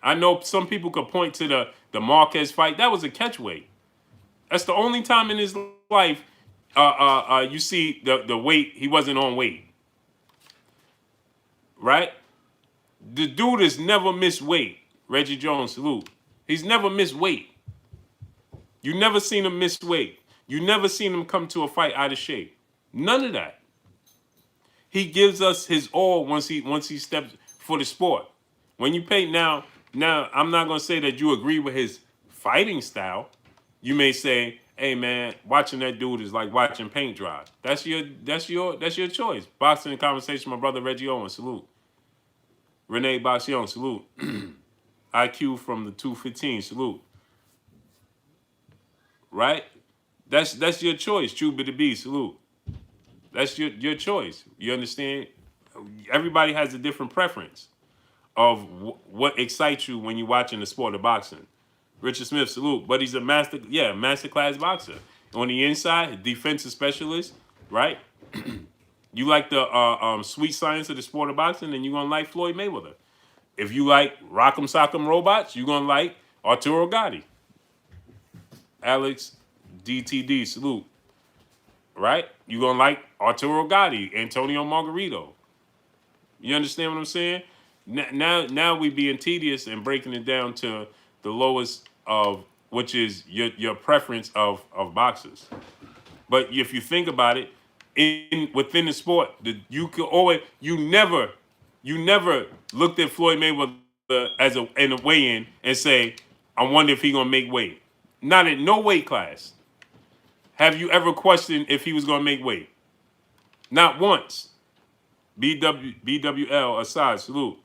I know some people could point to the Marquez fight. That was a catch weight. That's the only time in his life you see the weight. He wasn't on weight, right? The dude has never missed weight. Reggie Jones, salute. He's never missed weight. You never seen him miss weight. You never seen him come to a fight out of shape. None of that. He gives us his all once he steps for the sport. When you pay now I'm not gonna say that you agree with his fighting style. You may say, "Hey man, watching that dude is like watching paint dry." That's your choice. Boxing conversation, my brother Reggie Owens, salute. Renee Baxion, salute. IQ from the 215, salute. Right? That's your choice. Chuba the B, salute. That's your choice. You understand? Everybody has a different preference of what excites you when you're watching the sport of boxing. Richard Smith, salute. But he's a master class boxer. On the inside, defensive specialist, right? You like the sweet science of the sport of boxing, then you're gonna like Floyd Mayweather. If you like Rock'em Sock'em Robots, you're gonna like Arturo Gatti. Alex DTD, salute. Right? You're gonna like Arturo Gatti, Antonio Margarito. You understand what I'm saying? Now we being tedious and breaking it down to the lowest of which is your preference of boxers. But if you think about it, within the sport, you never looked at Floyd Mayweather as in a weigh-in and say, I wonder if he gonna make weight. Not in no weight class. Have you ever questioned if he was gonna make weight? Not once. BWL aside, salute.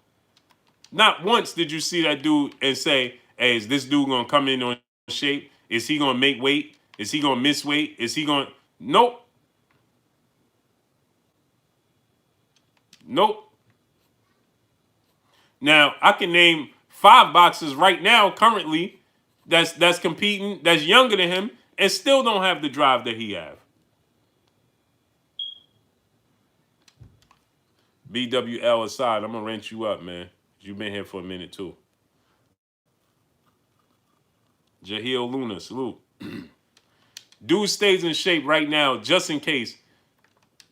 Not once did you see that dude and say, hey, is this dude going to come in on shape? Is he going to make weight? Is he going to miss weight? Is he going to... Nope. Nope. Now, I can name 5 boxers right now currently that's competing, that's younger than him, and still don't have the drive that he have. BWL aside, I'm going to rent you up, man. You've been here for a minute, too. Jahil Luna, salute. Dude stays in shape right now just in case.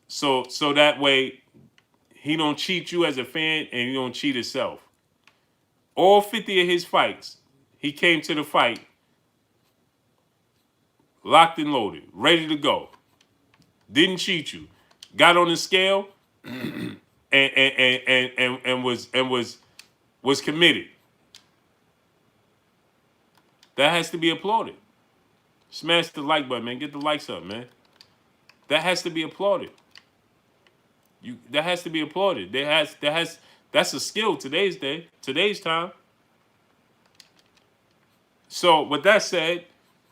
So that way he don't cheat you as a fan and he don't cheat himself. All 50 of his fights, he came to the fight locked and loaded, ready to go. Didn't cheat you. Got on the scale and was committed. That has to be applauded. Smash the like button, man. Get the likes up, man. That has to be applauded. That has to be applauded. That's a skill today's day, today's time. So with that said,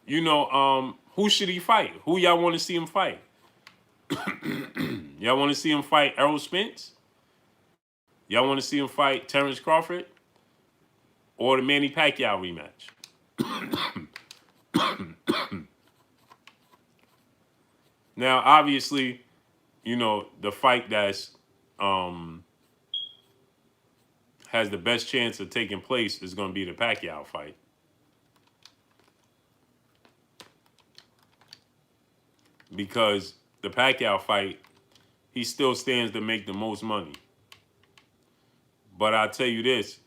who should he fight? Who y'all want to see him fight? Y'all want to see him fight Errol Spence? Y'all want to see him fight Terrence Crawford? Or the Manny Pacquiao rematch? Now, obviously, the fight that's has the best chance of taking place is going to be the Pacquiao fight. Because the Pacquiao fight, he still stands to make the most money. But I'll tell you this,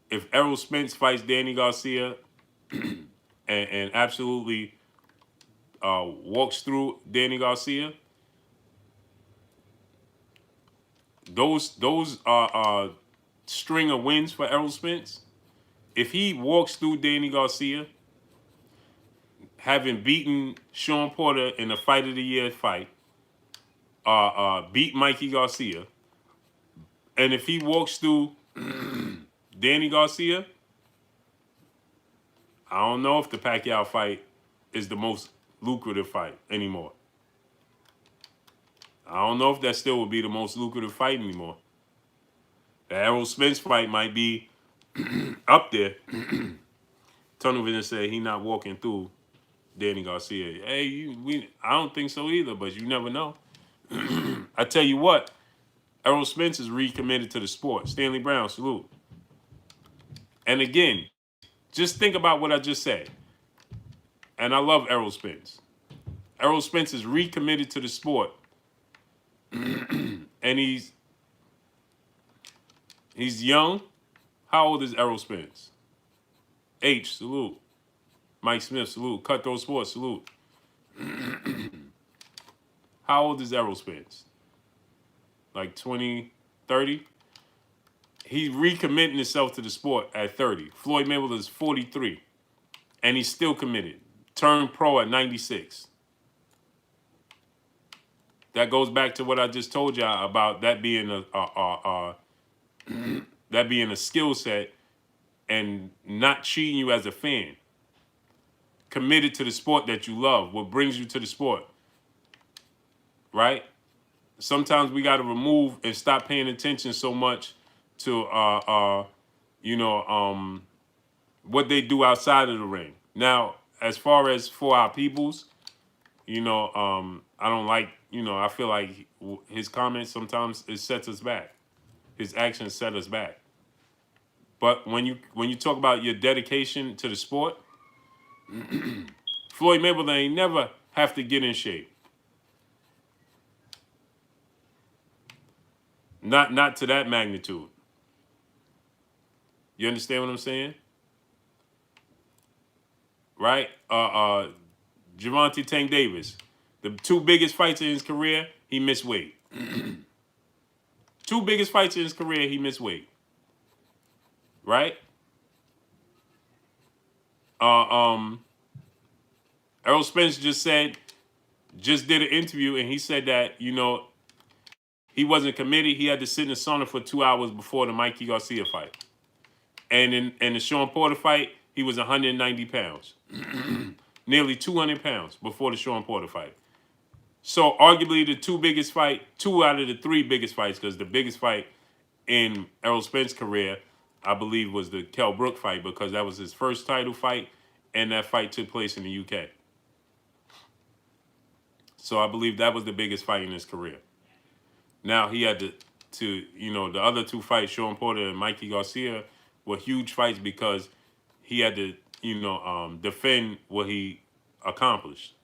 if Errol Spence fights Danny Garcia and absolutely walks through Danny Garcia, those are string of wins for Errol Spence. If he walks through Danny Garcia, having beaten Sean Porter in the Fight of the Year fight, beat Mikey Garcia, and if he walks through Danny Garcia, I don't know if the Pacquiao fight is the most lucrative fight anymore. I don't know if that still would be the most lucrative fight anymore. The Errol Spence fight might be up there. Tunnel Vision said he not walking through Danny Garcia. Hey, I don't think so either, but you never know. I tell you what, Errol Spence is recommitted to the sport. Stanley Brown, salute. And again, just think about what I just said. And I love Errol Spence. Errol Spence is recommitted to the sport. And he's young. How old is Errol Spence? H, salute. Mike Smith, salute. Cutthroat Sports, salute. How old is Errol Spence? Like 20, 30? He's recommitting himself to the sport at 30. Floyd Mayweather is 43. And he's still committed. Turned pro at 96. That goes back to what I just told y'all about that being a skill set and not cheating you as a fan. Committed to the sport that you love, what brings you to the sport. Right? Sometimes we got to remove and stop paying attention so much to what they do outside of the ring. Now, as far as for our peoples, I don't like, I feel like his comments sometimes it sets us back. His actions set us back. But when you talk about your dedication to the sport, Floyd Mayweather ain't never have to get in shape. Not to that magnitude. You understand what I'm saying? Right? Gervonta Tank Davis. The 2 biggest fights in his career, he missed weight. 2 biggest fights in his career, he missed weight. Right? Errol Spence just did an interview and he said that, he wasn't committed. He had to sit in the sauna for 2 hours before the Mikey Garcia fight. And in the Sean Porter fight, he was 190 pounds, nearly 200 pounds before the Sean Porter fight. So arguably the two out of the three biggest fights, because the biggest fight in Errol Spence's career, I believe, was the Kell Brook fight, because that was his first title fight, and that fight took place in the UK. So I believe that was the biggest fight in his career. Now he had to the other two fights, Sean Porter and Mikey Garcia, were huge fights because he had to defend what he accomplished,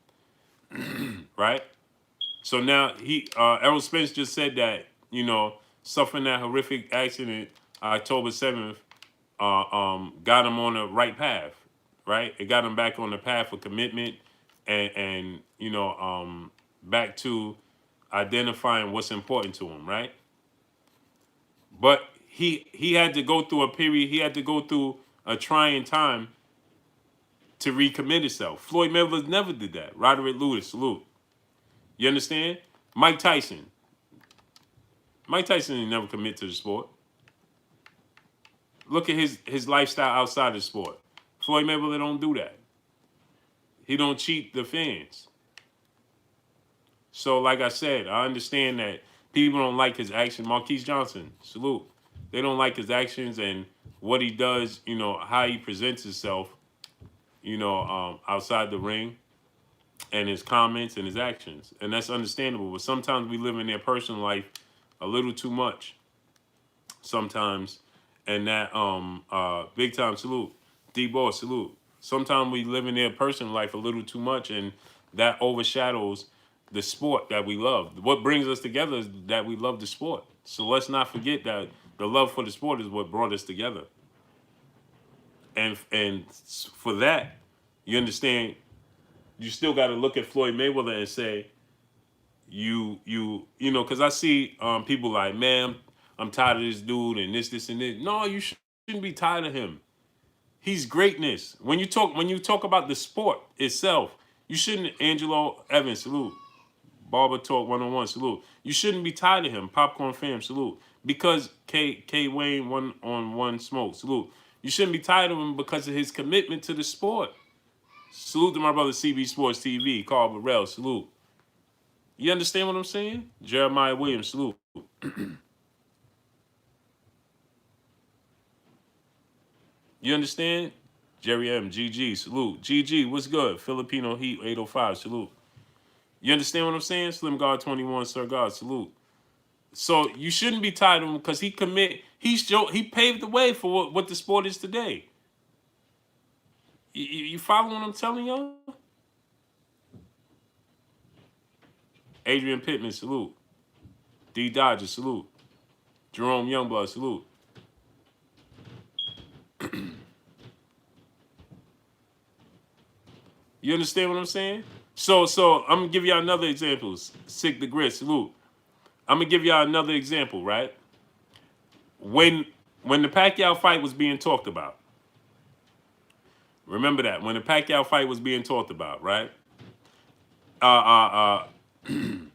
right? So now Errol Spence just said that suffering that horrific accident October 7th got him on the right path, right? It got him back on the path of commitment and back to identifying what's important to him, right? But he had to go through a period, he had to go through a trying time to recommit himself. Floyd Mayweather never did that. Roderick Lewis, salute. You understand? Mike Tyson. Mike Tyson didn't never commit to the sport. Look at his lifestyle outside the sport. Floyd Mayweather don't do that. He don't cheat the fans. So like I said, I understand that people don't like his action. Marquise Johnson, salute. They don't like his actions and what he does, how he presents himself, outside the ring, and his comments and his actions. And that's understandable. But sometimes we live in their personal life a little too much. Sometimes. And that big time salute. D-Boss, salute. Sometimes we live in their personal life a little too much, and that overshadows the sport that we love. What brings us together is that we love the sport. So let's not forget that the love for the sport is what brought us together. And for that, you understand, you still got to look at Floyd Mayweather and say, because I see people like, man, I'm tired of this dude and this, and this. No, you shouldn't be tired of him. He's greatness. When you talk about the sport itself, you shouldn't. Angelo Evans, salute. Barber Talk 101, salute. You shouldn't be tired of him. Popcorn Fam, salute. Because K Wayne 1-on-1 Smoke, salute. You shouldn't be tired of him because of his commitment to the sport. Salute to my brother CB Sports TV, Carl Burrell, salute. You understand what I'm saying? Jeremiah Williams, salute. You understand? Jerry M, GG, salute. GG, what's good? Filipino Heat 805, salute. You understand what I'm saying? Slim God 21, Sir God, salute. So you shouldn't be tired of him because he paved the way for what the sport is today. You follow what I'm telling y'all? Adrian Pittman, salute. D Dodger, salute. Jerome Youngblood, salute. You understand what I'm saying? So I'm gonna give y'all another example. Sick the Grit, salute. I'm gonna give y'all another example, right? When the Pacquiao fight was being talked about, remember that when the Pacquiao fight was being talked about, right? And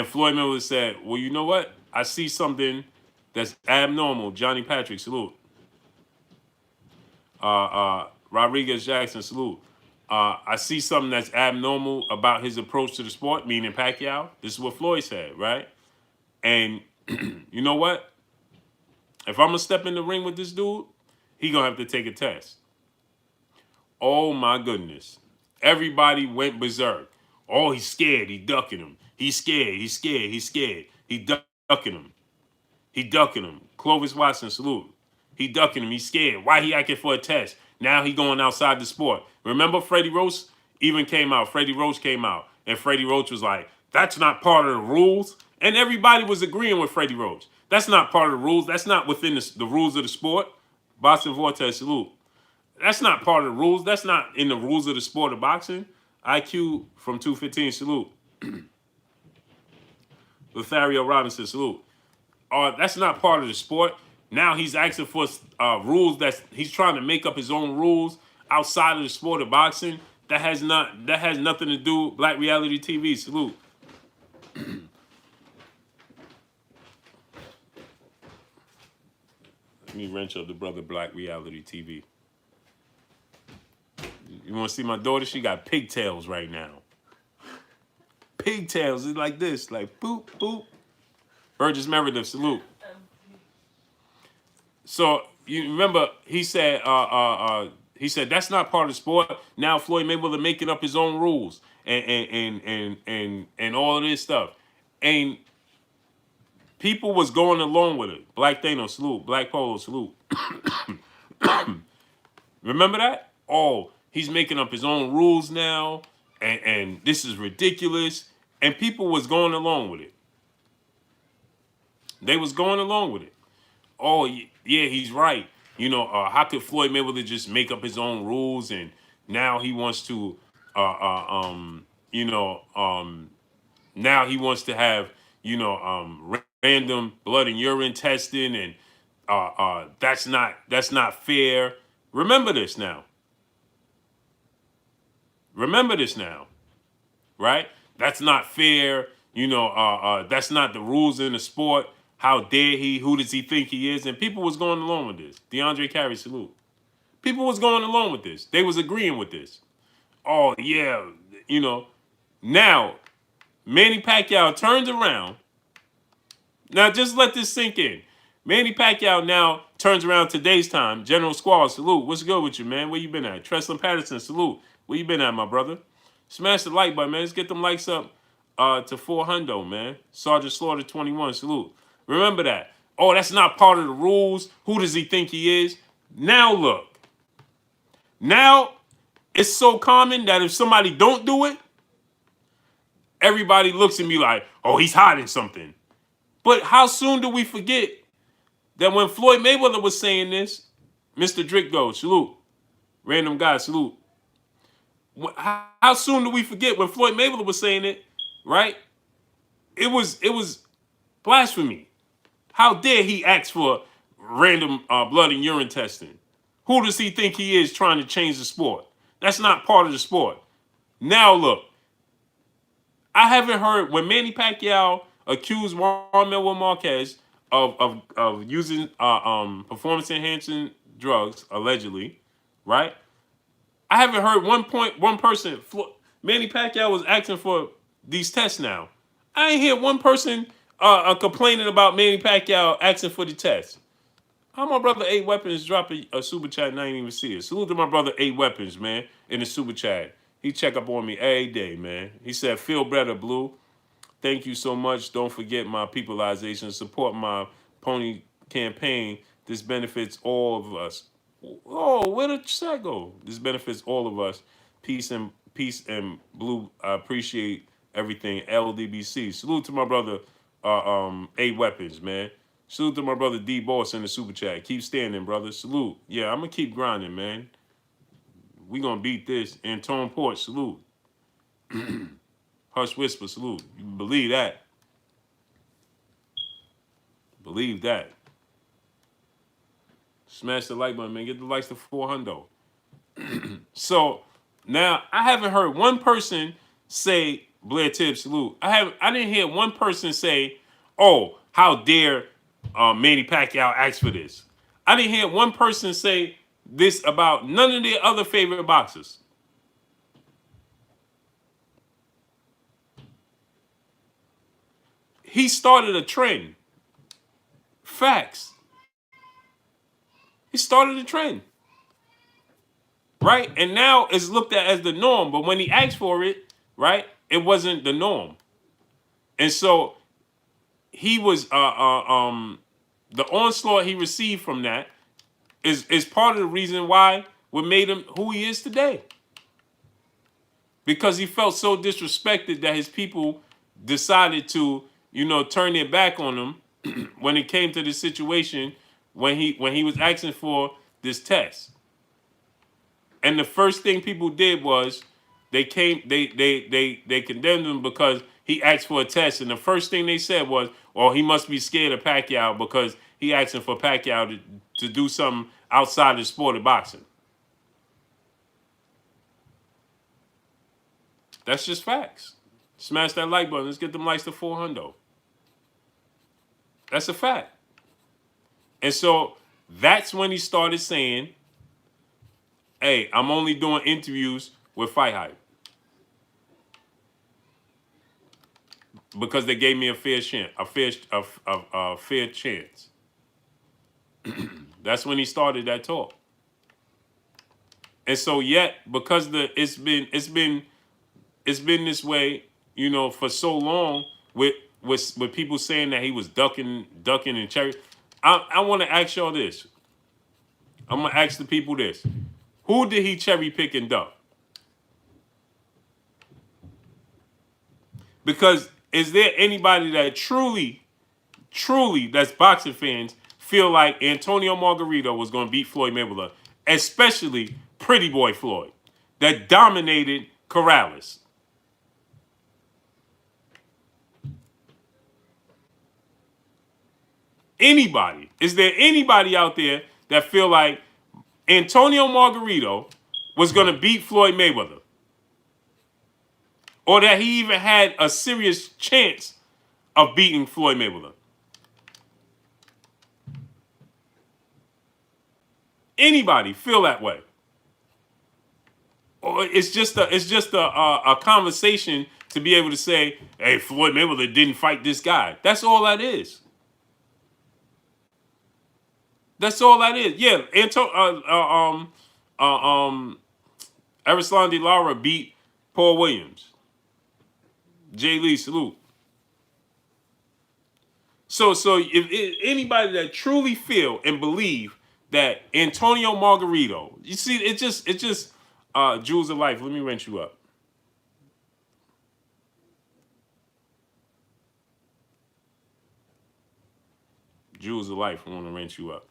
Floyd Mayweather said, "Well, you know what? I see something that's abnormal." Johnny Patrick, salute. Rodriguez Jackson, salute. I see something that's abnormal about his approach to the sport, meaning Pacquiao. This is what Floyd said, right? And you know what? If I'm going to step in the ring with this dude, he going to have to take a test. Oh, my goodness. Everybody went berserk. Oh, he's scared. He ducking him. He's scared. He's scared. He's scared. He ducking him. He ducking him. Clovis Watson, salute. He ducking him. He's scared. Why he acting for a test? Now he going outside the sport. Remember Freddie Roach even came out. Freddie Roach came out. And Freddie Roach was like, that's not part of the rules. And everybody was agreeing with Freddie Roach. That's not part of the rules. That's not within the rules of the sport. Boston Vortex, salute. That's not part of the rules. That's not in the rules of the sport of boxing. IQ from 215, salute. Lothario Robinson, salute. That's not part of the sport. Now he's asking for rules he's trying to make up his own rules outside of the sport of boxing. That has nothing to do. Black Reality TV, salute. me wrench up the Brother Black reality TV. You want to see my daughter? She got pigtails right now. Pigtails is like this, like boop, boop. Burgess Meredith, salute. So you remember he said that's not part of the sport. Now Floyd Mayweather making up his own rules and all of this stuff. And people was going along with it. Black Thanos, salute. Black Polo, salute. Remember that? Oh, he's making up his own rules now, and this is ridiculous. And people was going along with it. They was going along with it. Oh, yeah, he's right. You know, how could Floyd Mayweather just make up his own rules, and now he wants to, now he wants to have, random blood and urine testing, and that's not fair. Remember this now. Remember this now, right? That's not fair. That's not the rules in the sport. How dare he? Who does he think he is? And people was going along with this. DeAndre Carey, salute. People was going along with this. They was agreeing with this. Oh, yeah, Now, Manny Pacquiao turns around. Now, just let this sink in. Manny Pacquiao now turns around today's time. General Squall, salute. What's good with you, man? Where you been at? Treslin Patterson, salute. Where you been at, my brother? Smash the like button, man. Let's get them likes up to 400, man. Sergeant Slaughter 21, salute. Remember that. Oh, that's not part of the rules. Who does he think he is? Now look. Now it's so common that if somebody don't do it, everybody looks at me like, oh, he's hiding something. But how soon do we forget that when Floyd Mayweather was saying this, Mr. Drickgo, salute. Random guy, salute. How soon do we forget when Floyd Mayweather was saying it, right? It was blasphemy. How dare he ask for random blood and urine testing? Who does he think he is trying to change the sport? That's not part of the sport. Now look, I haven't heard when Manny Pacquiao accused Marlon Marquez of using performance enhancing drugs allegedly, right? I haven't heard one person. Manny Pacquiao was asking for these tests now. I ain't hear one person complaining about Manny Pacquiao asking for the test. How my brother 8 Weapons drop a super chat and I ain't even see it. Salute to my brother 8 Weapons, man, in the super chat. He check up on me every day, man. He said, feel better, Blue. Thank you so much. Don't forget my peopleization. Support my pony campaign. This benefits all of us. Oh, where did that go? This benefits all of us. Peace and Blue. I appreciate everything. LDBC. Salute to my brother 8 Weapons, man. Salute to my brother D Boss in the super chat. Keep standing, brother. Salute. Yeah, I'm gonna keep grinding, man. We gonna beat this. Antone Port, salute. Hush Whisper, salute. You believe that? Believe that. Smash the like button, man. Get the likes to 400. So now I haven't heard one person say Blair Tibbs, salute. I didn't hear one person say, "Oh, how dare Manny Pacquiao ask for this." I didn't hear one person say this about none of their other favorite boxers. He started a trend. Facts. He started a trend. Right? And now it's looked at as the norm. But when he asked for it, right, it wasn't the norm. And so he was the onslaught he received from that is part of the reason why what made him who he is today. Because he felt so disrespected that his people decided to, turn their back on him when it came to this situation when he was asking for this test. And the first thing people did was they condemned him because he asked for a test. And the first thing they said was, well, he must be scared of Pacquiao because he asking for Pacquiao to do something outside the sport of boxing. That's just facts. Smash that like button. Let's get them likes to 400. That's a fact. And so That's when he started saying, hey, I'm only doing interviews with Fight Hype because they gave me a fair chance, a fair chance. That's when he started that talk. And so yet, because it's been this way, you know, for so long with people saying that he was ducking and cherry. I want to ask y'all this. I'm gonna ask the people this: who did he cherry pick and duck? Because is there anybody that truly, that's boxing fans feel like Antonio Margarito was gonna beat Floyd Mayweather, especially Pretty Boy Floyd, that dominated Corrales? Anybody? Is there anybody out there that feel like Antonio Margarito was going to beat Floyd Mayweather? Or that he even had a serious chance of beating Floyd Mayweather? Anybody feel that way? Or it's just a conversation to be able to say, hey, Floyd Mayweather didn't fight this guy. That's all that is. That's all that is. Yeah, Arislandi Lara beat Paul Williams. Jay Lee, salute. So if anybody that truly feel and believe that Antonio Margarito, you see, it just Jewels of Life. Let me rent you up. Jewels of Life. I want to rent you up.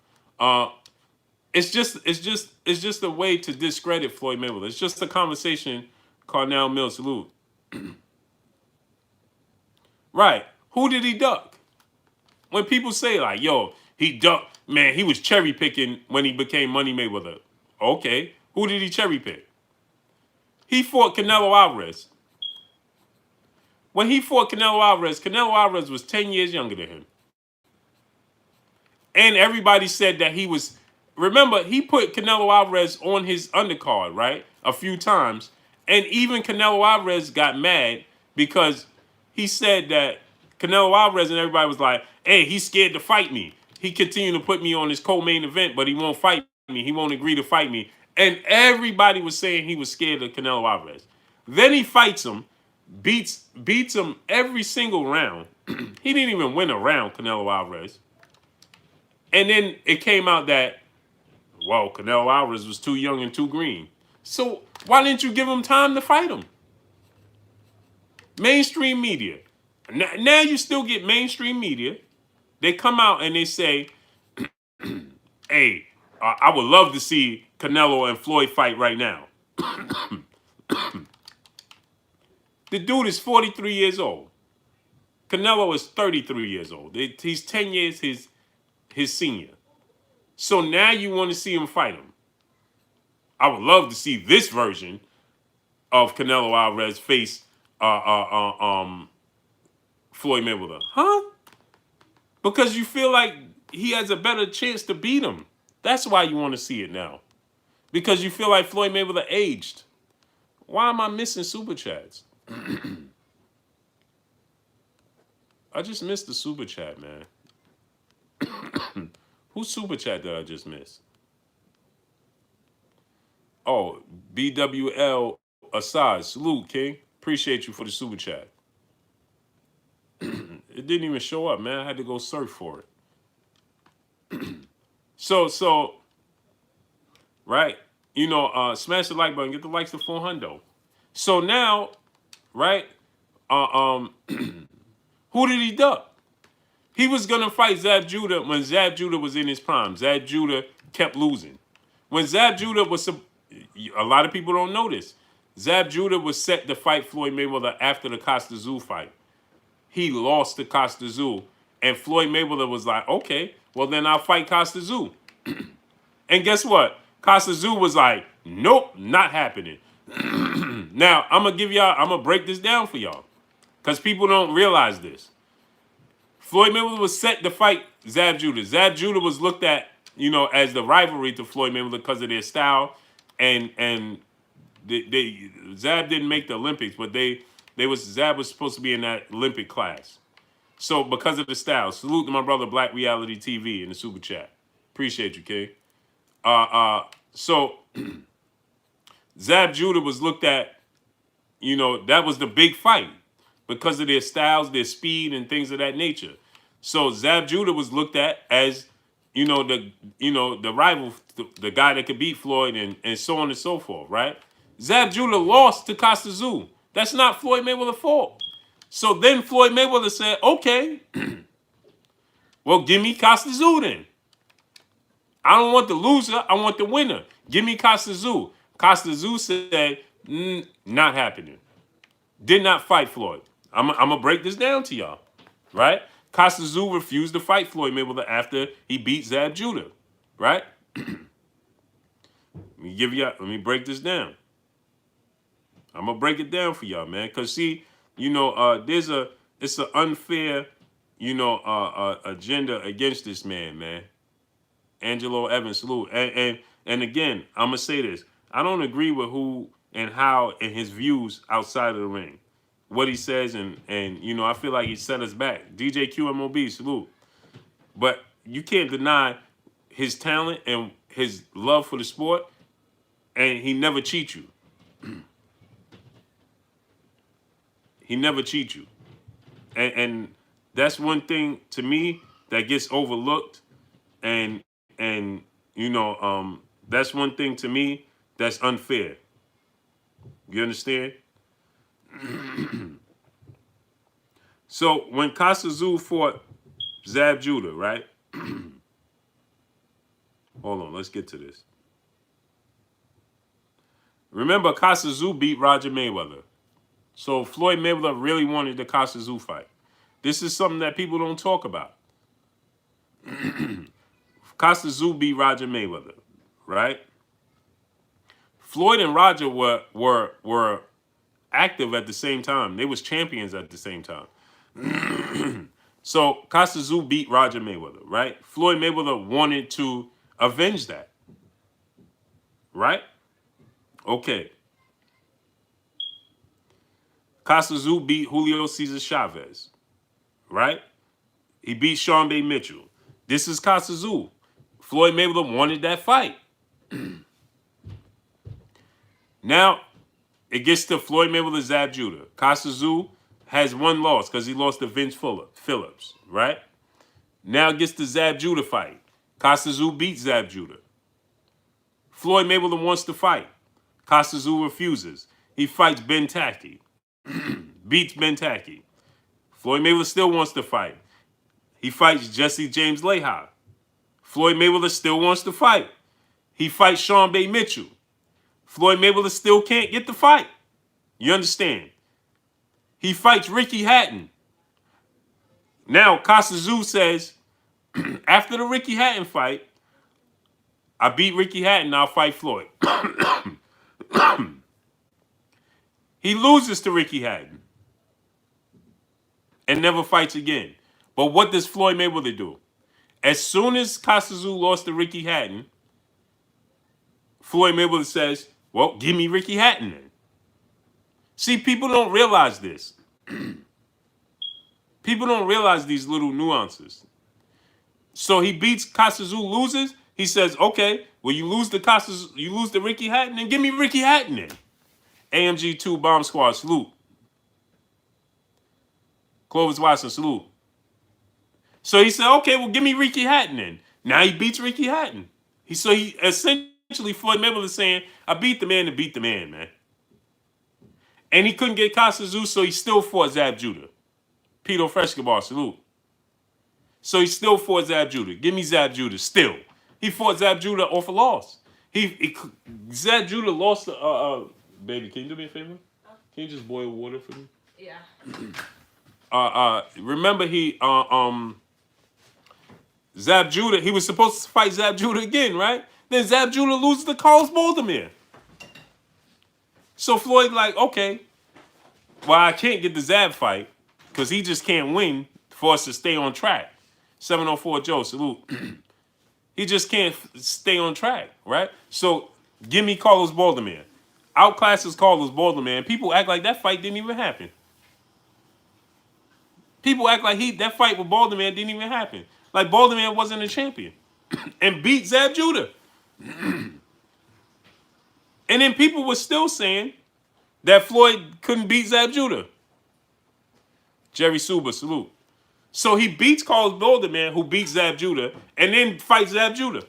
It's just a way to discredit Floyd Mayweather. It's just a conversation. Carnell Mills, salute. Right. Who did he duck? When people say like, yo, he ducked, man, he was cherry picking when he became Money Mayweather. Okay. Who did he cherry pick? He fought Canelo Alvarez. When he fought Canelo Alvarez was 10 years younger than him. And everybody said that he was, remember, he put Canelo Alvarez on his undercard, right? A few times. And even Canelo Alvarez got mad because he said that Canelo Alvarez and everybody was like, hey, he's scared to fight me. He continued to put me on his co-main event, but he won't fight me. He won't agree to fight me. And everybody was saying he was scared of Canelo Alvarez. Then he fights him, beats him every single round. He didn't even win a round, Canelo Alvarez. And then it came out that, well, Canelo Alvarez was too young and too green. So why didn't you give him time to fight him? Mainstream media. Now you still get mainstream media. They come out and they say, hey, I would love to see Canelo and Floyd fight right now. The dude is 43 years old. Canelo is 33 years old. He's 10 years his senior. So now you want to see him fight him. I would love to see this version of Canelo Alvarez face Floyd Mayweather. Huh? Because you feel like he has a better chance to beat him. That's why you want to see it now. Because you feel like Floyd Mayweather aged. Why am I missing super chats? I just missed the super chat, man. Whose super chat did I just miss? Oh, BWL Assad. Salute, King. Appreciate you for the super chat. It didn't even show up, man. I had to go search for it. So, right? You know, smash the like button. Get the likes to 400. So now, right? Who did he duck? He was going to fight Zab Judah when Zab Judah was in his prime. Zab Judah kept losing. When Zab Judah was, a lot of people don't know this. Zab Judah was set to fight Floyd Mayweather after the Costa Zoo fight. He lost to Costa Zoo. And Floyd Mayweather was like, okay, well then I'll fight Costa Zoo. And guess what? Costa Zoo was like, nope, not happening. Now, I'm going to break this down for y'all. Because people don't realize this. Floyd Mayweather was set to fight Zab Judah. Zab Judah was looked at you know, as the rivalry to Floyd Mayweather because of their style, and Zab didn't make the Olympics, but Zab was supposed to be in that Olympic class. So because of the style, salute to my brother Black Reality TV in the super chat. Appreciate you, King. So Zab Judah was looked at, you know, that was the big fight because of their styles, their speed, and things of that nature. So Zab Judah was looked at as, the rival, the guy that could beat Floyd, and so on and so forth, right? Zab Judah lost to Costa Tzu. That's not Floyd Mayweather's fault. So then Floyd Mayweather said, okay, well, give me Costa Tzu then. I don't want the loser. I want the winner. Give me Costa Tzu. Costa Tzu said, not happening. Did not fight Floyd. I'm going to break this down to y'all, right? Costa Tzu refused to fight Floyd Mayweather after he beat Zab Judah, right? Let me break this down. I'm going to break it down for y'all, man. Because, see, it's an unfair, agenda against this man. Angelo Evans, salute. And again, I'm going to say this. I don't agree with who and how and his views outside of the ring. What he says, and I feel like he set us back. DJ QMOB, salute. But you can't deny his talent and his love for the sport, and he never cheats you. He never cheats you. And that's one thing to me that gets overlooked, and that's one thing to me that's unfair. You understand? So when Costa Tzu fought Zab Judah, right? Hold on, let's get to this. Remember, Costa Tzu beat Roger Mayweather. So Floyd Mayweather really wanted the Costa Tzu fight. This is something that people don't talk about. Costa Tzu beat Roger Mayweather, right? Floyd and Roger were active at the same time. They was champions at the same time. So Costa Tzu beat Roger Mayweather, right? Floyd Mayweather wanted to avenge that, right? Okay. Costa Tzu beat Julio Cesar Chavez, right? He beat Sean Bay Mitchell. This is Costa Tzu. Floyd Mayweather wanted that fight. Now, it gets to Floyd Mayweather, Zab Judah. Costa Tzu has one loss because he lost to Vince Phillips, right? Now it gets to Zab Judah fight. Costa Tzu beats Zab Judah. Floyd Mayweather wants to fight. Costa Tzu refuses. He fights Ben Tacky. Beats Ben Tacky. Floyd Mayweather still wants to fight. He fights Jesse James Leha. Floyd Mayweather still wants to fight. He fights Sean Bay Mitchell. Floyd Mayweather still can't get the fight. You understand? He fights Ricky Hatton. Now, Costa Tzu says, after the Ricky Hatton fight, I beat Ricky Hatton, I'll fight Floyd. He loses to Ricky Hatton and never fights again. But what does Floyd Mayweather do? As soon as Costa Tzu lost to Ricky Hatton, Floyd Mayweather says, well, give me Ricky Hatton then. See, people don't realize this. People don't realize these little nuances. So he beats Costa Tzu, loses. He says, okay, well, you lose to Ricky Hatton, then give me Ricky Hatton then. AMG2 Bomb Squad, salute. Clovis Watson, salute. So he said, okay, well, give me Ricky Hatton then. Now he beats Ricky Hatton. He essentially, Floyd Mayweather saying, I beat the man to beat the man. And he couldn't get Costa Tzu, so he still fought Zab Judah. Pito Frescobar, salute. So he still fought Zab Judah. Give me Zab Judah, still. He fought Zab Judah off a loss. Zab Judah lost to, baby, can you do me a favor? Can you just boil water for me? Yeah. Remember Zab Judah, he was supposed to fight Zab Judah again, right? Then Zab Judah loses to Carlos Baldomir. So Floyd like, okay, well, I can't get the Zab fight because he just can't win for us to stay on track. 704 Joe, salute. He just can't stay on track, right? So give me Carlos Balderman. Outclasses Carlos Balderman. People act like that fight didn't even happen. People act like that fight with Balderman didn't even happen. Like Balderman wasn't a champion and beat Zab Judah. And then people were still saying that Floyd couldn't beat Zab Judah. Jerry Suba, salute. So he beats Carlos Balderman, who beats Zab Judah, and then fights Zab Judah.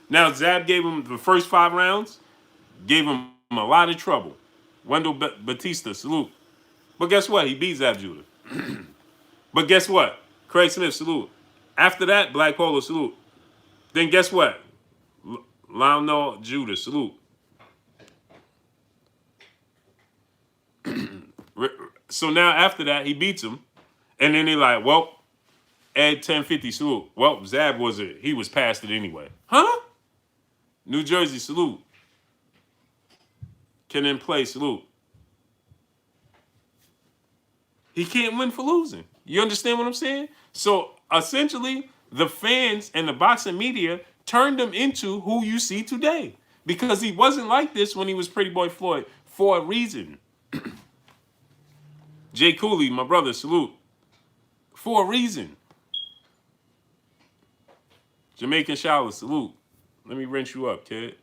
Now, Zab gave him the first 5 rounds, gave him a lot of trouble. Wendell Batista, salute. But guess what? He beat Zab Judah. But guess what? Craig Smith, salute. After that, Black Polo, salute. Then guess what? Lionel Judah, salute. So now after that, he beats him. And then they're like, well, Ed 1050, salute. Well, Zab he was past it anyway. Huh? New Jersey, salute. Can then play, salute. He can't win for losing. You understand what I'm saying? So essentially, the fans and the boxing media turned him into who you see today. Because he wasn't like this when he was Pretty Boy Floyd for a reason. Jay Cooley, my brother, salute. For a reason. Jamaican Shower, salute. Let me rinse you up, kid.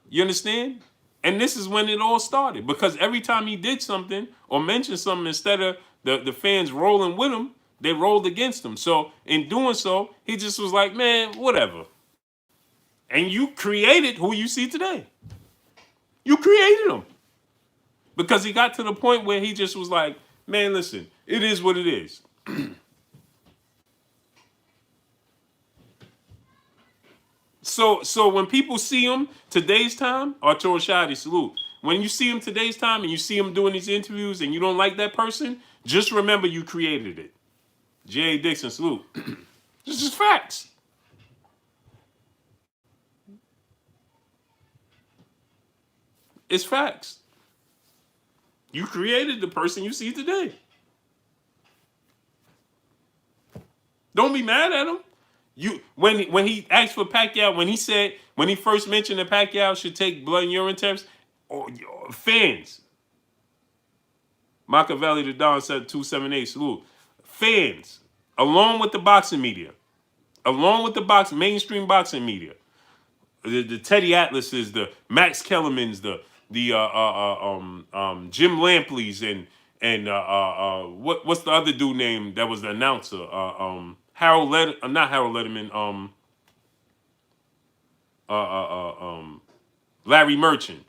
You understand? And this is when it all started. Because every time he did something or mentioned something, instead of the fans rolling with him, they rolled against him. So in doing so, he just was like, man, whatever. And you created who you see today. You created him. Because he got to the point where he just was like, man, listen, it is what it is. So when people see him today's time, Arturo Shadi, salute. When you see him today's time and you see him doing these interviews and you don't like that person, just remember you created it. J.A. Dixon, salute. This is facts. It's facts. You created the person you see today. Don't be mad at him. When he asked for Pacquiao, when he first mentioned that Pacquiao should take blood and urine tests, fans. Machiavelli the Don said 278, salute. Fans, along with the boxing media, mainstream boxing media, the Teddy Atlases, the Max Kellermans, the Jim Lampleys, and what's the other dude name that was the announcer? Not Harold Letterman. Larry Merchant.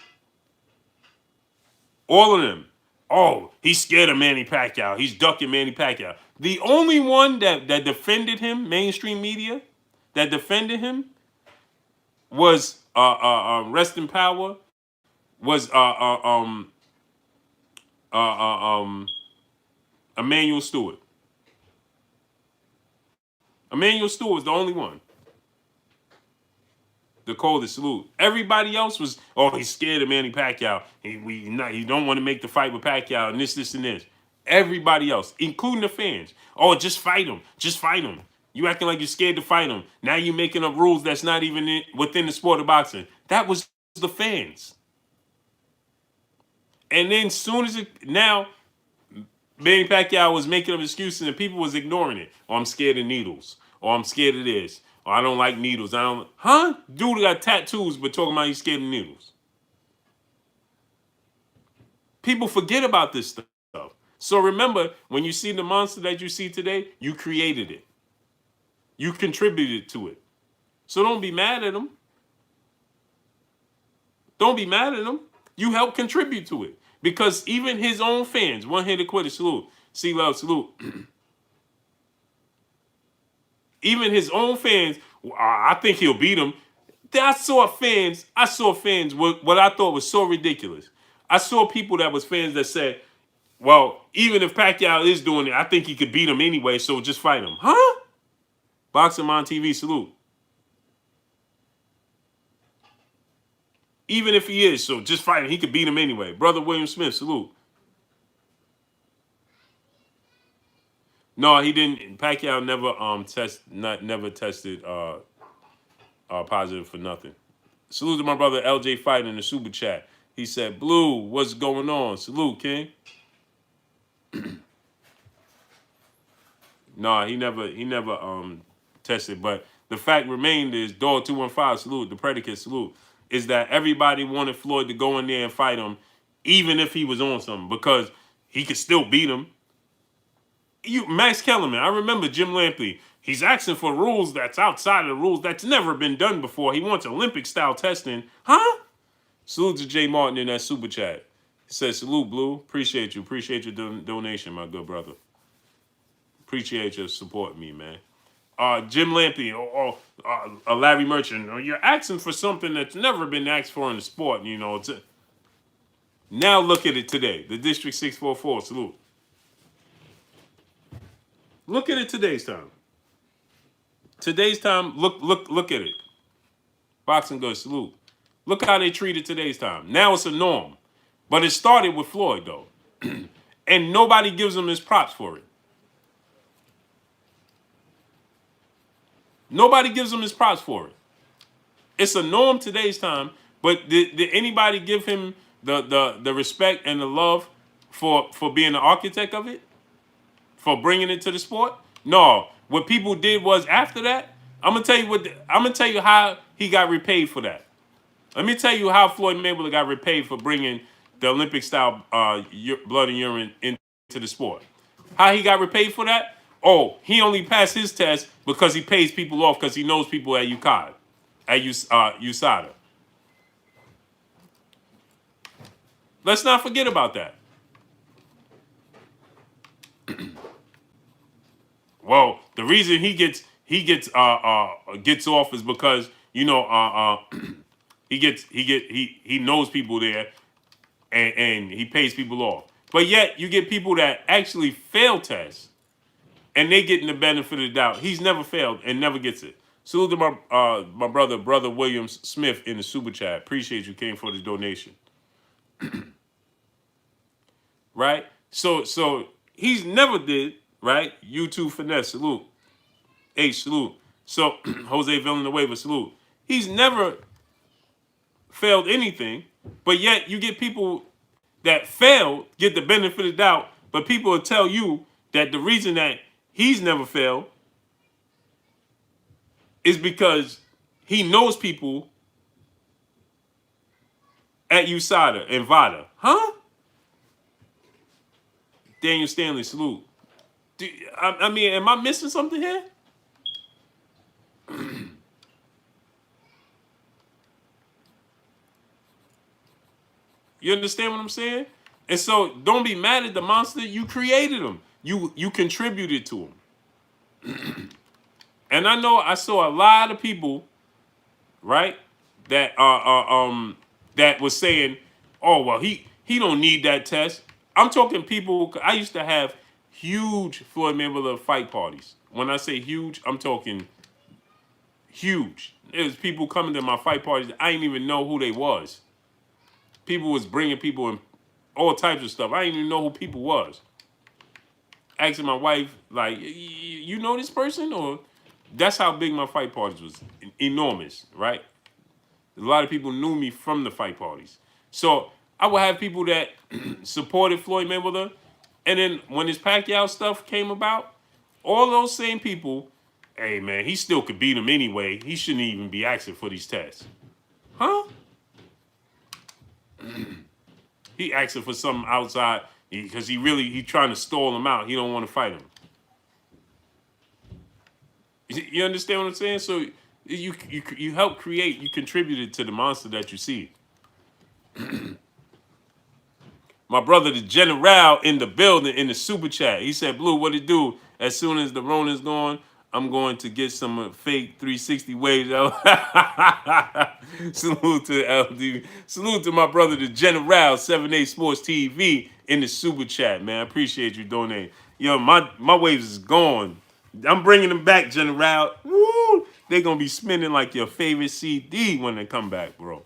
All of them. Oh, he's scared of Manny Pacquiao. He's ducking Manny Pacquiao. The only one that defended him, mainstream media, that defended him was rest in power. Was Emmanuel Stewart. Emmanuel Stewart was the only one. The coldest, salute. Everybody else was, oh, he's scared of Manny Pacquiao. He don't want to make the fight with Pacquiao and this, and this. Everybody else, including the fans. Oh, just fight him. Just fight him. You acting like you're scared to fight him. Now you're making up rules that's not even within the sport of boxing. That was the fans. And then soon as now, Manny Pacquiao was making up excuses and people was ignoring it. Oh, I'm scared of needles. Or I'm scared of this. Or I don't like needles. Dude got tattoos but talking about he's scared of needles. People forget about this stuff. So remember, when you see the monster that you see today, you created it. You contributed to it. So don't be mad at him. Don't be mad at him. You helped contribute to it. Because even his own fans, one-handed quitter, salute. C-Love, salute. Even his own fans, I think he'll beat him. I saw fans what I thought was so ridiculous. I saw people that was fans that said, well, even if Pacquiao is doing it, I think he could beat him anyway, so just fight him. Huh? Boxing on TV, salute. Even if he is, so just fight him. He could beat him anyway. Brother William Smith, salute. No, he didn't. Pacquiao never tested positive for nothing. Salute to my brother LJ Fight in the super chat. He said, "Blue, what's going on?" Salute, King. No, he never tested. But the fact remained is Dog 215 salute, the predicate salute, is that everybody wanted Floyd to go in there and fight him, even if he was on something, because he could still beat him. Max Kellerman, I remember Jim Lampley. He's asking for rules that's outside of the rules that's never been done before. He wants Olympic style testing. Huh? Salute to Jay Martin in that super chat. He says, salute, Blue. Appreciate you. Appreciate your donation, my good brother. Appreciate your supporting me, man. Jim Lampley or Larry Merchant, you're asking for something that's never been asked for in the sport. You know, now look at it today. The District 644, salute. Look at it today's time. Today's time, look at it. Boxing good, salute. Look how they treat it today's time. Now it's a norm. But it started with Floyd, though. And nobody gives him his props for it. Nobody gives him his props for it. It's a norm today's time, but did anybody give him the respect and the love for being the architect of it? For bringing it to the sport? No. What people did was after that, I'm gonna tell you how he got repaid for that. Let me tell you how Floyd Mayweather got repaid for bringing the Olympic style blood and urine into the sport. How he got repaid for that? Oh, he only passed his test because he pays people off because he knows people at UConn, at USADA. Let's not forget about that. Well, the reason he gets off is because he knows people there and he pays people off. But yet you get people that actually fail tests and they getting the benefit of the doubt. He's never failed and never gets it. Salute to my brother Williams Smith in the super chat. Appreciate you came for the donation. Right? So he's never did, right? YouTube finesse, salute. H, salute. So Jose Villanueva, salute. He's never failed anything, but yet you get people that fail get the benefit of the doubt, but people will tell you that the reason that he's never failed is because he knows people at USADA and VADA. Huh? Daniel Stanley, salute. I mean, am I missing something here? You understand what I'm saying? And so don't be mad at the monster. You created him. You contributed to him. And I know I saw a lot of people, right, that that was saying, oh well, he don't need that test. I'm talking people. I used to have huge Floyd Mayweather fight parties. When I say huge, I'm talking huge. There's people coming to my fight parties that I didn't even know who they was. People was bringing people in all types of stuff. I didn't even know who people was. Asking my wife, like, you know this person? Or that's how big my fight parties was. Enormous, right? A lot of people knew me from the fight parties. So I would have people that supported Floyd Mayweather. And then when his Pacquiao stuff came about, all those same people, hey man, he still could beat him anyway. He shouldn't even be asking for these tests. Huh? He asking for something outside because he trying to stall him out. He don't want to fight him. You understand what I'm saying? So you help create, you contributed to the monster that you see. My brother, the General, in the building, in the super chat. He said, Blue, what it do? As soon as the Rona's gone, I'm going to get some fake 360 waves out. Salute to LD. Salute to my brother, the General, 7A Sports TV, in the super chat, man. I appreciate you donating. Yo, my waves is gone. I'm bringing them back, General. Woo! They're going to be spinning like your favorite CD when they come back, bro.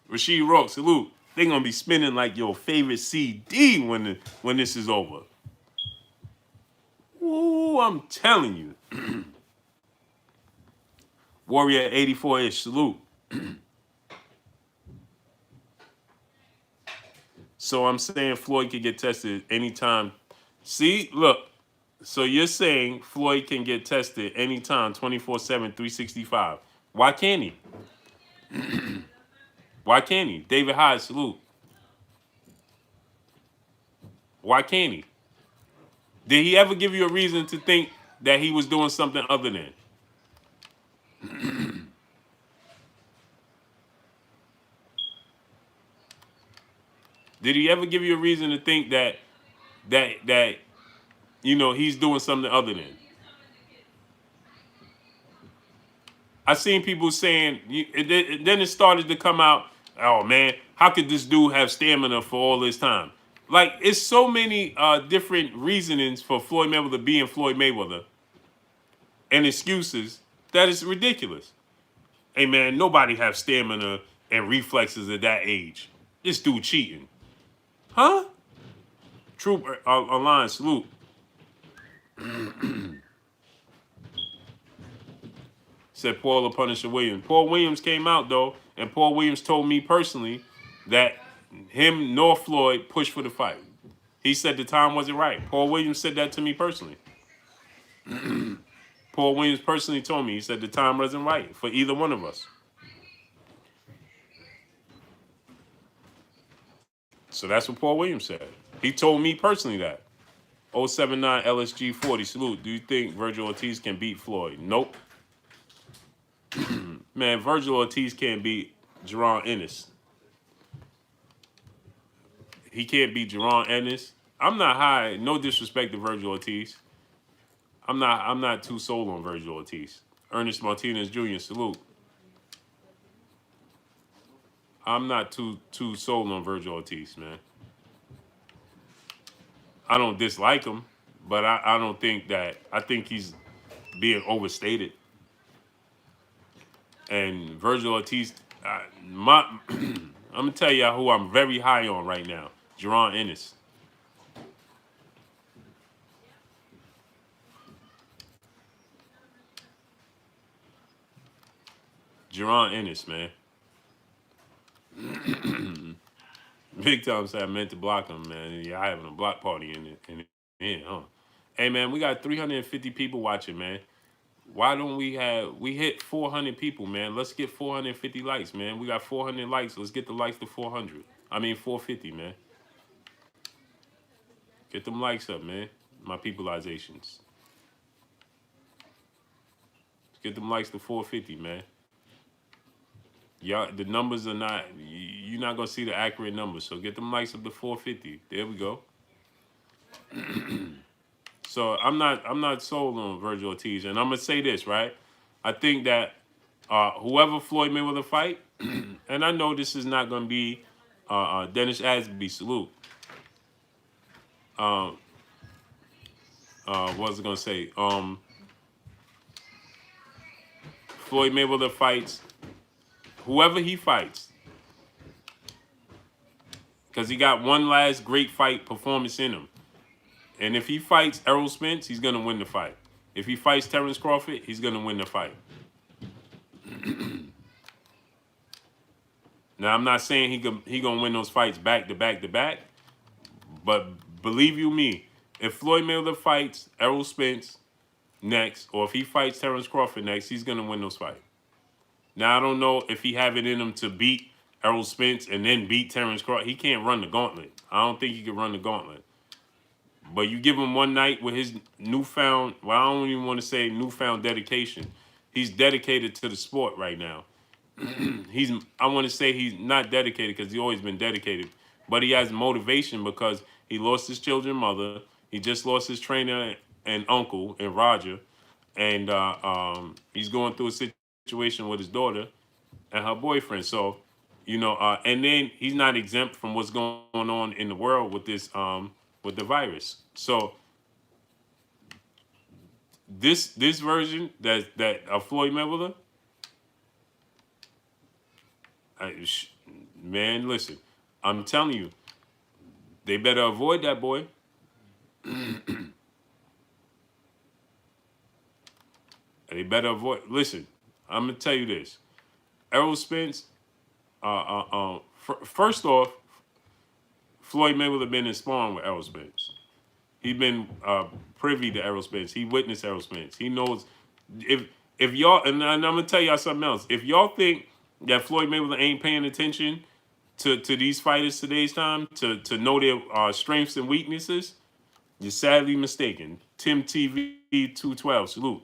Rashid Rock, salute. They're going to be spinning like your favorite CD when this is over. Ooh, I'm telling you. Warrior 84-ish, salute. So I'm saying Floyd could get tested anytime. See, look. So you're saying Floyd can get tested anytime, 24/7, 365. Why can't he? Why can't he? David Hyde, salute. Why can't he? Did he ever give you a reason to think that he was doing something other than? Did he ever give you a reason to think that he's doing something other than? I seen people saying, then it started to come out, oh man, how could this dude have stamina for all this time? Like, it's so many different reasonings for Floyd Mayweather being Floyd Mayweather and excuses that is ridiculous. Hey man, nobody have stamina and reflexes at that age. This dude cheating. Huh? Troop Alliance, salute. Said Paul the Punisher Williams. Paul Williams came out though, and Paul Williams told me personally that him nor Floyd pushed for the fight. He said the time wasn't right. Paul Williams said that to me personally. Paul Williams personally told me, he said the time wasn't right for either one of us. So that's what Paul Williams said. He told me personally that. 079 LSG 40, salute. Do you think Virgil Ortiz can beat Floyd? Nope. Man, Virgil Ortiz can't beat Jaron Ennis. He can't beat Jaron Ennis. I'm not high. No disrespect to Virgil Ortiz. I'm not too sold on Virgil Ortiz. Ernest Martinez Jr., salute. I'm not too sold on Virgil Ortiz, man. I don't dislike him, but I don't think that. I think he's being overstated. And Virgil Ortiz, I'm gonna tell you who I'm very high on right now. Jaron Ennis. Jaron Ennis, man. Big time said I meant to block him, man. Yeah, I having a block party in huh? Hey, man, we got 350 people watching, man. Why don't we hit 400 people, man? Let's get 450 likes, man. We got 400 likes. Let's get the likes to 400. I mean 450, man. Get them likes up, man. My peopleizations. Get them likes to 450, man. Y'all, the numbers are not. You're not gonna see the accurate numbers. So get them likes up to 450. There we go. So I'm not sold on Virgil Ortiz, and I'm gonna say this, right? I think that whoever Floyd Mayweather fight, and I know this is not gonna be Dennis Asby, salute. What was I gonna say? Floyd Mayweather fights whoever he fights, because he got one last great fight performance in him. And if he fights Errol Spence, he's gonna win the fight. If he fights Terrence Crawford, he's gonna win the fight. Now I'm not saying he gonna win those fights back to back to back, but believe you me, if Floyd Mayweather fights Errol Spence next, or if he fights Terrence Crawford next, he's gonna win those fights. Now I don't know if he have it in him to beat Errol Spence and then beat Terrence Crawford. He can't run the gauntlet. I don't think he can run the gauntlet. But you give him one night with his newfound, well, I don't even want to say newfound dedication. He's dedicated to the sport right now. I want to say he's not dedicated because he's always been dedicated, but he has motivation because he lost his children's mother. He just lost his trainer and uncle and Roger, and he's going through a situation with his daughter and her boyfriend. So, and then he's not exempt from what's going on in the world with this with the virus. So this version that of Floyd Mayweather, man, listen, I'm telling you, they better avoid that boy. They better avoid. Listen, I'm gonna tell you this. Errol Spence. First off, Floyd Mayweather been in sparring with Errol Spence. He been privy to Errol Spence. He witnessed Errol Spence. He knows if y'all and I'm gonna tell y'all something else. If y'all think that Floyd Mayweather ain't paying attention to these fighters today's time to know their strengths and weaknesses, you're sadly mistaken. Tim TV 212 salute.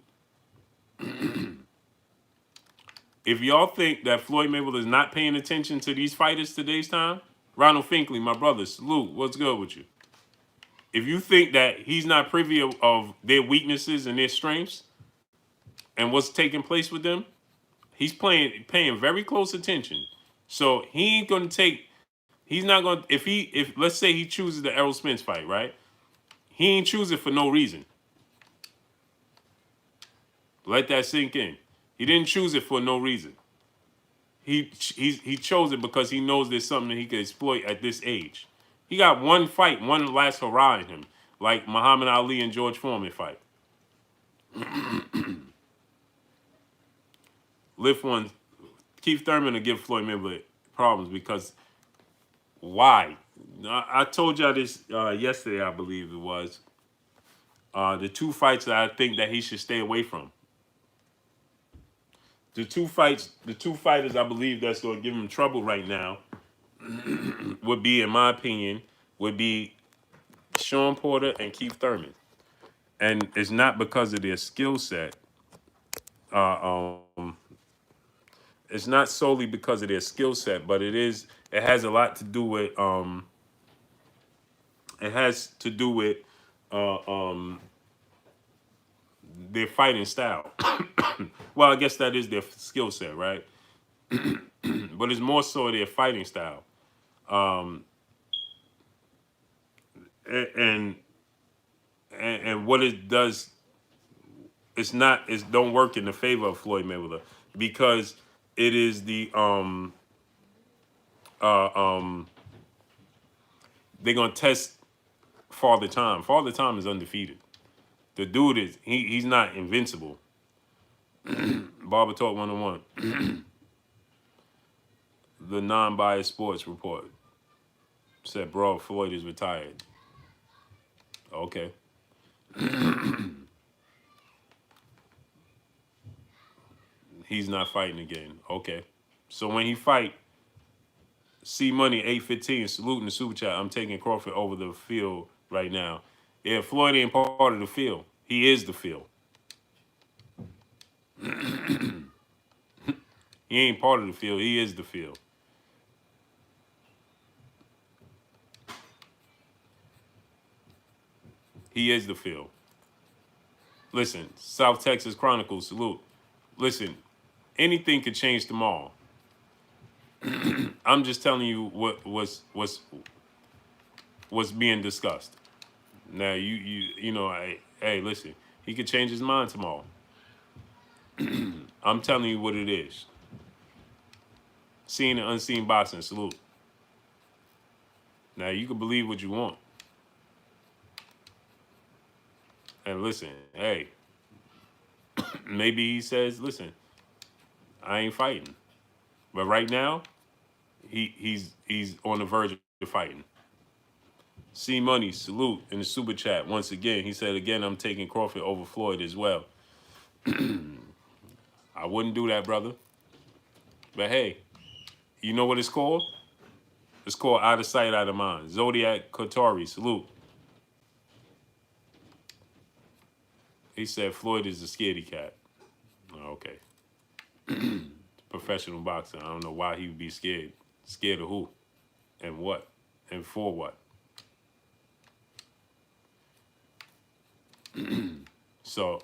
If y'all think that Floyd Mayweather is not paying attention to these fighters today's time, Ronald Finkley, my brother, salute. What's good with you? If you think that he's not privy of their weaknesses and their strengths and what's taking place with them, he's paying very close attention. So he ain't gonna take. He's not gonna if let's say he chooses the Errol Spence fight, right? He ain't choose it for no reason. Let that sink in. He didn't choose it for no reason. He chose it because he knows there's something that he can exploit at this age. He got one fight, one last hurrah in him, like Muhammad Ali and George Foreman fight. Lift one. Keith Thurman will give Floyd Mayweather problems because why? I told y'all this yesterday, I believe it was. The two fights that I think that he should stay away from. The two fighters I believe that's going to give him trouble right now would be, in my opinion, would be Sean Porter and Keith Thurman. And it's not because of their skill set. It's not solely because of their skill set, but it has a lot to do with their fighting style. Well, I guess that is their skill set, right? But it's more so their fighting style. And what it does, it don't work in the favor of Floyd Mayweather because it is they're gonna test Father Time. Father Time is undefeated. The dude he's not invincible. Barber Talk 101. The non-biased sports report said, bro, Floyd is retired. Okay. He's not fighting again. Okay. So when he fight, C Money 815 saluting the super chat. I'm taking Crawford over the field right now. Yeah, Floyd ain't part of the field. He is the field. He ain't part of the field. He is the field. He is the field. Listen, South Texas Chronicles, salute. Listen, anything could change tomorrow. I'm just telling you what's being discussed. Now you know, hey, listen, he could change his mind tomorrow. I'm telling you what it is. Seen and unseen boxing, salute. Now you can believe what you want. And listen, hey, maybe he says, listen, I ain't fighting. But right now, he's on the verge of fighting. C Money, salute in the super chat once again. He said, again, I'm taking Crawford over Floyd as well. I wouldn't do that, brother. But hey, you know what it's called? It's called Out of Sight, Out of Mind. Zodiac Kotori, salute. He said Floyd is a scaredy cat. Oh, okay. Professional boxer. I don't know why he would be scared. Scared of who? And what? And for what? So,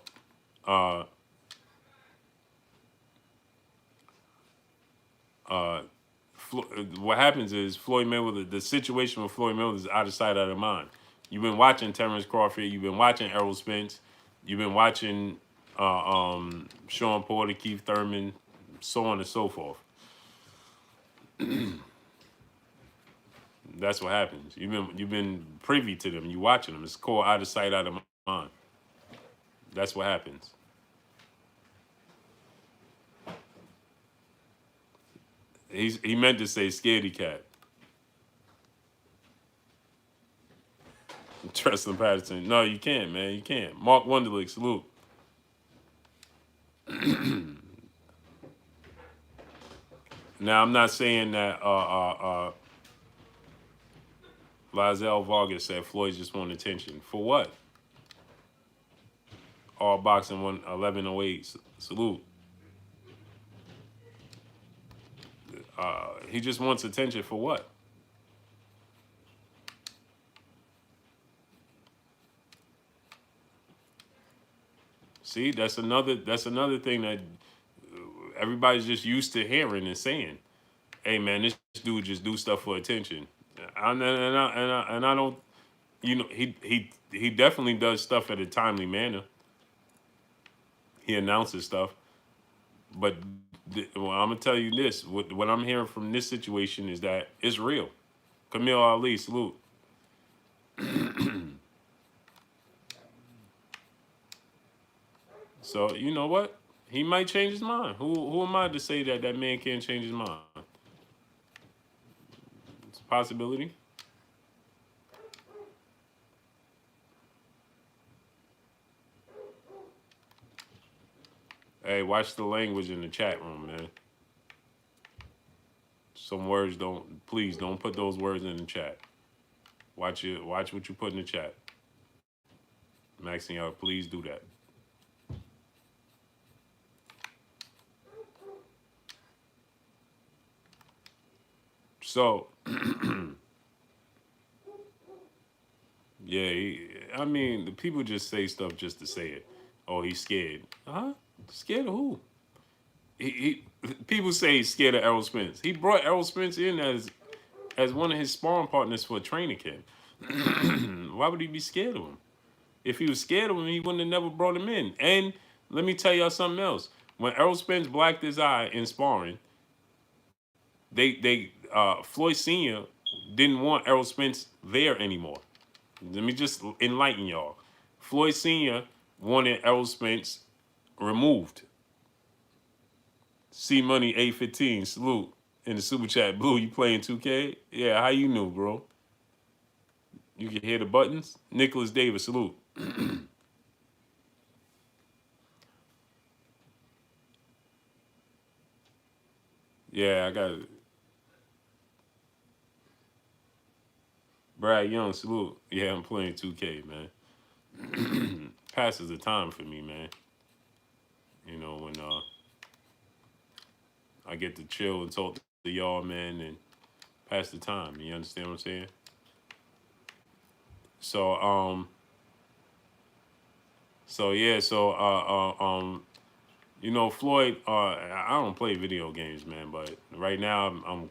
what happens is Floyd Mayweather, the situation with Floyd Mayweather is out of sight, out of mind. You've been watching Terrence Crawford. You've been watching Errol Spence. You've been watching Sean Porter, Keith Thurman, so on and so forth. That's what happens. You've been privy to them. You watching them. It's called out of sight, out of mind. That's what happens. he meant to say scaredy cat. Tristan Patterson. No, you can't, man. You can't. Mark Wunderlich, salute. Now, I'm not saying that Lizelle Vargas said Floyd just want attention. For what? All boxing 1108. Salute. He just wants attention for what? See, that's another thing that everybody's just used to hearing and saying. Hey man, this dude just do stuff for attention. And I don't, you know, he definitely does stuff at a timely manner. He announces stuff, but well, I'm gonna tell you this: what I'm hearing from this situation is that it's real. Camille Ali, salute. So you know what? He might change his mind. Who am I to say that that man can't change his mind? It's a possibility. Hey, watch the language in the chat room, man. Some words please don't put those words in the chat. Watch what you put in the chat. Maxine, please do that. So, yeah, I mean, the people just say stuff just to say it. Oh, he's scared. Huh? Scared of who? People say he's scared of Errol Spence. He brought Errol Spence in as one of his sparring partners for a training camp. Why would he be scared of him? If he was scared of him, he wouldn't have never brought him in. And let me tell y'all something else. When Errol Spence blacked his eye in sparring, Floyd Sr. didn't want Errol Spence there anymore. Let me just enlighten y'all. Floyd Sr. wanted Errol Spence removed. C Money 815, salute. In the super chat, Blue, you playing 2K? Yeah, how you knew, bro? You can hear the buttons? Nicholas Davis, salute. Yeah, I got it. Brad Young, salute. Yeah, I'm playing 2K, man. Passes the time for me, man. You know, when I get to chill and talk to y'all, man, and pass the time. You understand what I'm saying? So, you know, Floyd, I don't play video games, man, but right now I'm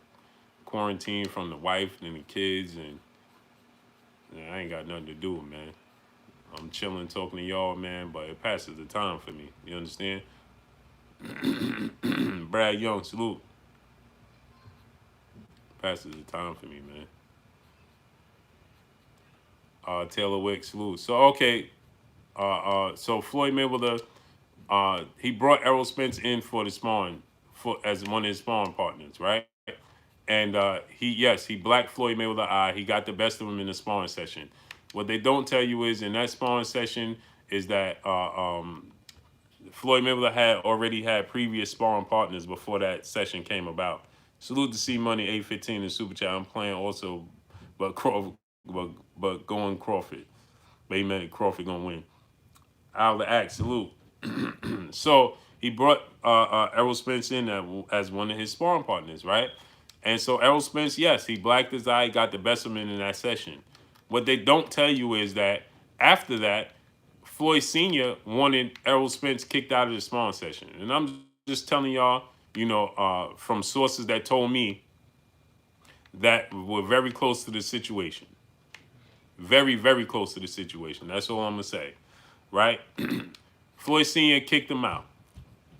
quarantined from the wife and the kids, and I ain't got nothing to do, man. I'm chilling, talking to y'all, man, but it passes the time for me. You understand? Brad Young, salute. Passes the time for me, man. Taylor Wick, salute. So, okay. So Floyd Mayweather, he brought Errol Spence in for the sparring, as one of his sparring partners, right? And he blacked Floyd Mayweather eye. He got the best of him in the sparring session. What they don't tell you is in that sparring session is that Floyd Mayweather had already had previous sparring partners before that session came about. Salute to C Money 815 in Super Chat. I'm playing also, but Crawford, but going Crawford. But he meant Crawford gonna win. Out of the act, salute. So he brought Errol Spence in as one of his sparring partners, right? And so Errol Spence, yes, he blacked his eye, got the best of him in that session. What they don't tell you is that after that, Floyd Sr. wanted Errol Spence kicked out of the sparring session. And I'm just telling y'all, you know, from sources that told me that were very close to the situation. Very, very close to the situation. That's all I'm going to say, right? Floyd Sr. kicked him out.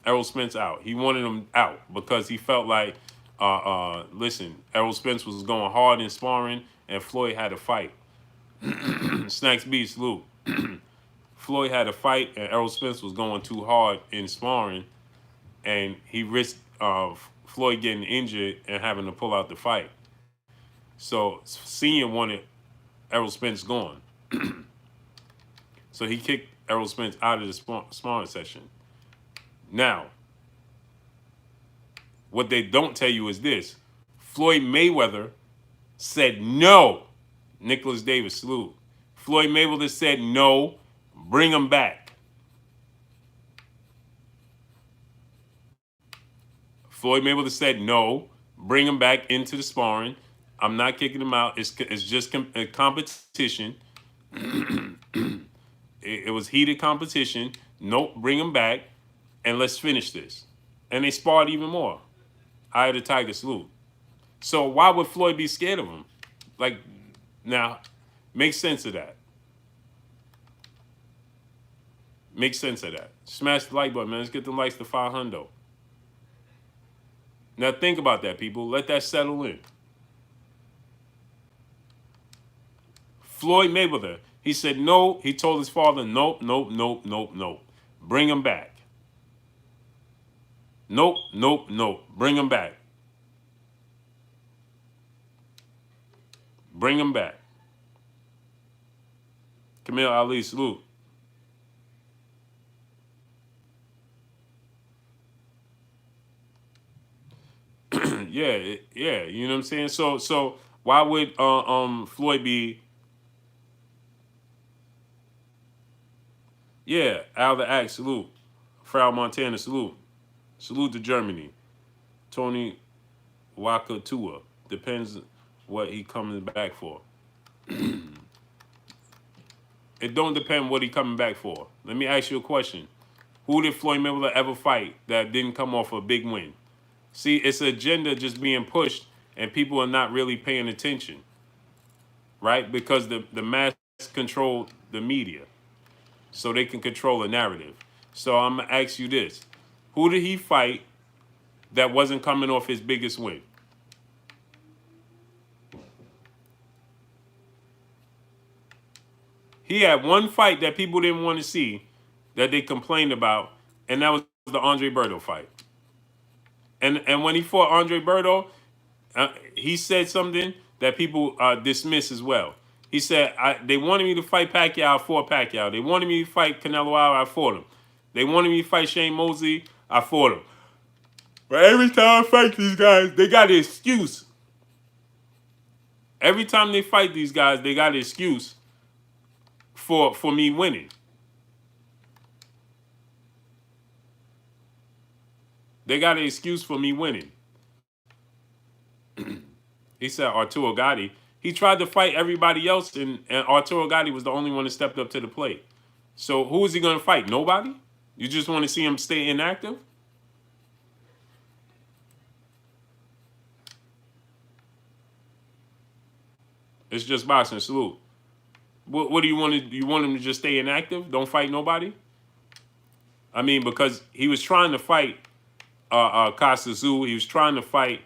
Errol Spence out. He wanted him out because he felt like, listen, Errol Spence was going hard in sparring and Floyd had a fight. Snacks Beats, salute. Floyd had a fight and Errol Spence was going too hard in sparring and he risked Floyd getting injured and having to pull out the fight. So Senior wanted Errol Spence gone. So he kicked Errol Spence out of the sparring session. Now, what they don't tell you is this. Floyd Mayweather said no. Nicholas Davis, salute. Floyd Mayweather said no. Bring him back. Floyd Mayweather said no. Bring him back into the sparring. I'm not kicking him out. It's just a competition. It was heated competition. Nope, bring him back, and let's finish this. And they sparred even more. Eye of the Tiger, salute. So why would Floyd be scared of him? Like, now, make sense of that. Make sense of that. Smash the like button, man. Let's get the likes to 500. Now think about that, people. Let that settle in. Floyd Mayweather, he said no. He told his father, nope, nope, nope, nope, nope. Bring him back. Nope, nope, nope. Bring him back. Bring him back. Camille Ali, salute. Yeah, you know what I'm saying? So why would Floyd be? Yeah, Al the Axe, salute. Frau Montana, salute. Salute to Germany. Tony Wakatua. Depends what he coming back for. It don't depend what he coming back for. Let me ask you a question. Who did Floyd Mayweather ever fight that didn't come off a big win? See, it's an agenda just being pushed, and people are not really paying attention, right? Because the mass control the media, so they can control the narrative. So I'm going to ask you this. Who did he fight that wasn't coming off his biggest win? He had one fight that people didn't want to see, that they complained about, and that was the Andre Berto fight. And when he fought Andre Berto, he said something that people dismiss as well. He said, they wanted me to fight Pacquiao, I fought Pacquiao. They wanted me to fight Canelo Alvarez, I fought him. They wanted me to fight Shane Mosley, I fought him. But every time I fight these guys, they got an excuse. Every time they fight these guys, they got an excuse for me winning. They got an excuse for me winning. He said Arturo Gatti. He tried to fight everybody else, and Arturo Gatti was the only one that stepped up to the plate. So who is he going to fight? Nobody? You just want to see him stay inactive? It's just boxing. Salute. What do you want to? You want him to just stay inactive? Don't fight nobody? I mean, because he was trying to fight Costa Zoo. He was trying to fight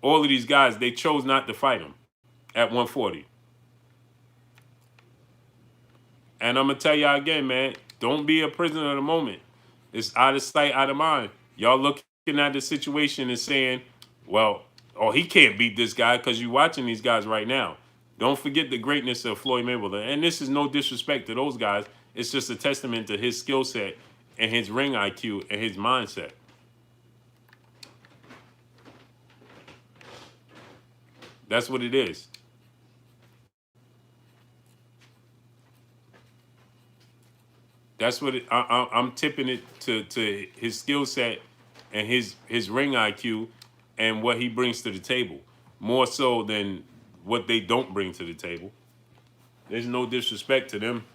all of these guys. They chose not to fight him at 140. And I'm going to tell y'all again, man, don't be a prisoner of the moment. It's out of sight, out of mind. Y'all looking at the situation and saying, well, oh, he can't beat this guy because you're watching these guys right now. Don't forget the greatness of Floyd Mayweather. And this is no disrespect to those guys. It's just a testament to his skill set and his ring IQ and his mindset. That's what it is. That's what I'm tipping it to his skill set and his ring IQ and what he brings to the table, more so than what they don't bring to the table. There's no disrespect to them.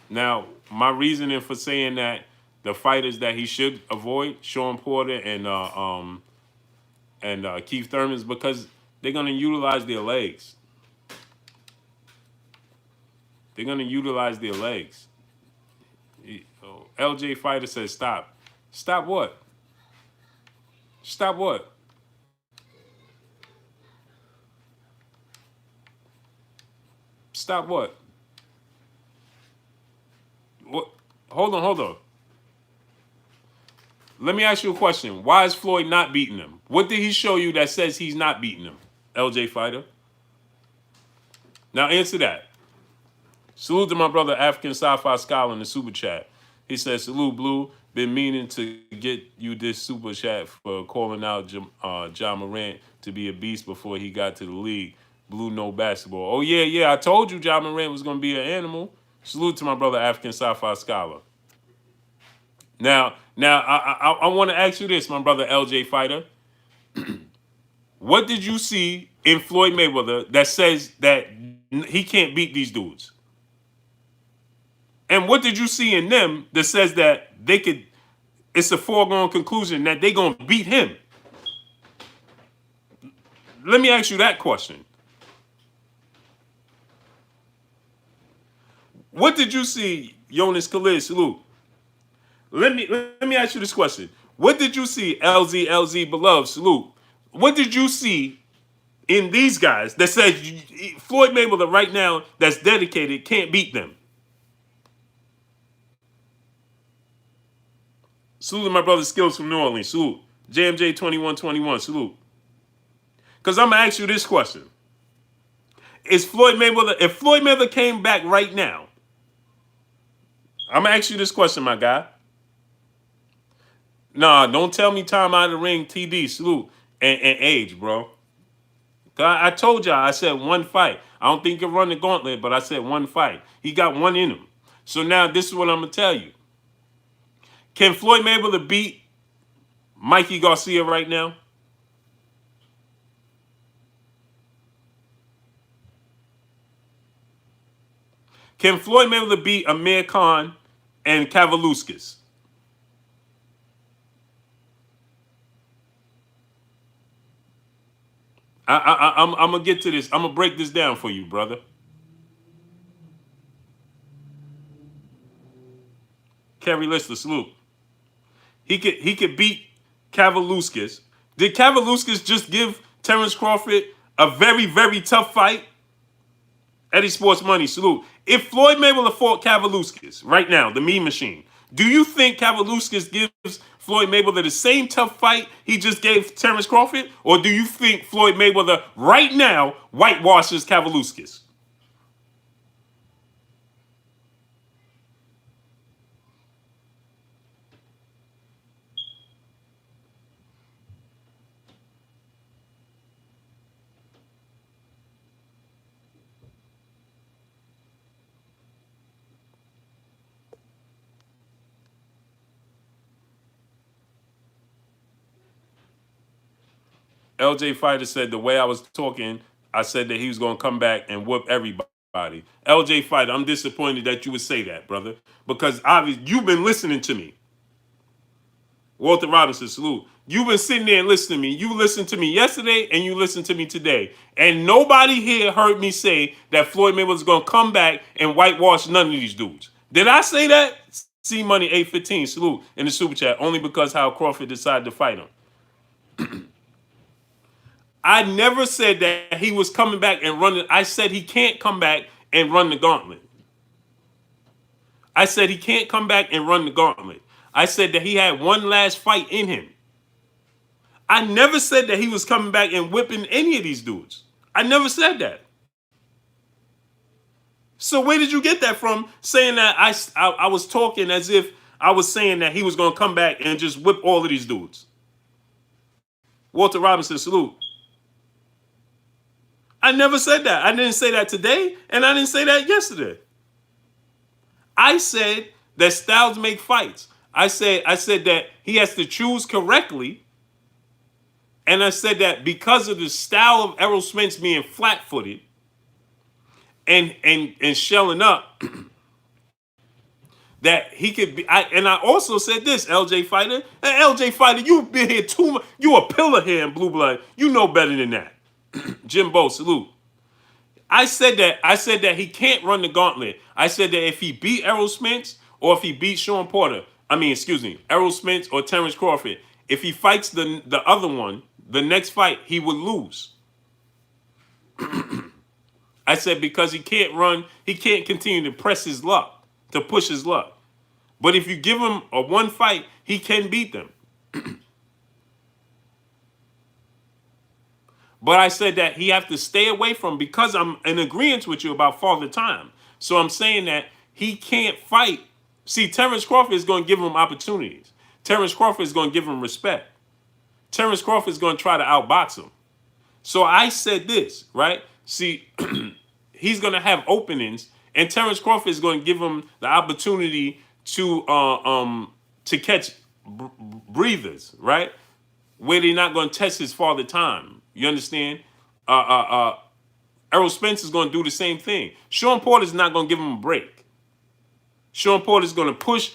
Now, my reasoning for saying that the fighters that he should avoid, Sean Porter and Keith Thurman, is because they're going to utilize their legs. They're going to utilize their legs. LJ Fighter says stop. Stop what? Stop what? Stop what? What? Hold on. Let me ask you a question. Why is Floyd not beating him? What did he show you that says he's not beating him? LJ Fighter. Now answer that. Salute to my brother African Sci-Fi Scholar in the super chat. He says, salute Blue. Been meaning to get you this super chat for calling out John Morant to be a beast before he got to the league. Blue no basketball. Oh yeah. I told you John Morant was going to be an animal. Salute to my brother African Sci-Fi Scholar. Now I want to ask you this, my brother LJ Fighter. What did you see in Floyd Mayweather that says that he can't beat these dudes? And what did you see in them that says that they could, it's a foregone conclusion that they're going to beat him? Let me ask you that question. What did you see, Jonas Khalid, salute? Let me ask you this question. What did you see, LZ beloved, salute? What did you see in these guys that says Floyd Mayweather right now that's dedicated can't beat them? Salute to my brother Skills from New Orleans. Salute. JMJ 2121. Salute. Because I'm going to ask you this question. Is Floyd Mayweather, if Floyd Mayweather came back right now, I'm going to ask you this question, my guy. Nah, don't tell me time out of the ring, TD, salute, and age, bro. I told y'all, I said one fight. I don't think he can run the gauntlet, but I said one fight. He got one in him. So now this is what I'm going to tell you. Can Floyd Mayweather beat Mikey Garcia right now? Can Floyd Mayweather beat Amir Khan and Kavaluskas? I'm going to get to this. I'm going to break this down for you, brother. Kerry Lister, salute. He could beat Kavaluskas. Did Kavaluskas just give Terrence Crawford a very, very tough fight? Eddie Sports Money, salute. If Floyd Mayweather fought Kavaluskas right now, the Mean Machine, do you think Kavaluskas gives Floyd Mayweather the same tough fight he just gave Terrence Crawford? Or do you think Floyd Mayweather right now whitewashes Kavaluskas? LJ Fighter said the way I was talking, I said that he was going to come back and whoop everybody. LJ Fighter, I'm disappointed that you would say that, brother, because obviously you've been listening to me. Walter Robinson, salute. You've been sitting there and listening to me. You listened to me yesterday and you listened to me today. And nobody here heard me say that Floyd Mayweather's going to come back and whitewash none of these dudes. Did I say that? C Money 815, salute in the super chat, only because how Crawford decided to fight him. I never said that he was coming back and running. I said he can't come back and run the gauntlet. I said he can't come back and run the gauntlet. I said that he had one last fight in him. I never said that he was coming back and whipping any of these dudes. I never said that. So where did you get that from, saying that I was talking as if I was saying that he was going to come back and just whip all of these dudes? Walter Robinson, salute. I never said that. I didn't say that today, and I didn't say that yesterday. I said that styles make fights. I said that he has to choose correctly, and I said that because of the style of Errol Spence being flat-footed and shelling up, that he could be. And I also said this, LJ Fighter. LJ Fighter, you've been here too much. You a pillar here in Blue Blood. You know better than that. Jimbo, salute. I said that he can't run the gauntlet. I said that if he beat Errol Spence or if he beat Sean Porter, Errol Spence or Terrence Crawford, if he fights the other one, the next fight, he would lose. I said because he can't run, he can't continue to press his luck, to push his luck. But if you give him a one fight, he can beat them. But I said that he have to stay away from, because I'm in agreement with you about Father Time. So I'm saying that he can't fight. See, Terrence Crawford is going to give him opportunities. Terrence Crawford is going to give him respect. Terrence Crawford is going to try to outbox him. So I said this, right? See, he's going to have openings, and Terrence Crawford is going to give him the opportunity to catch breathers, right? Where they're not going to test his Father Time. You understand? Errol Spence is going to do the same thing. Sean Porter's not going to give him a break. Sean Porter's going to push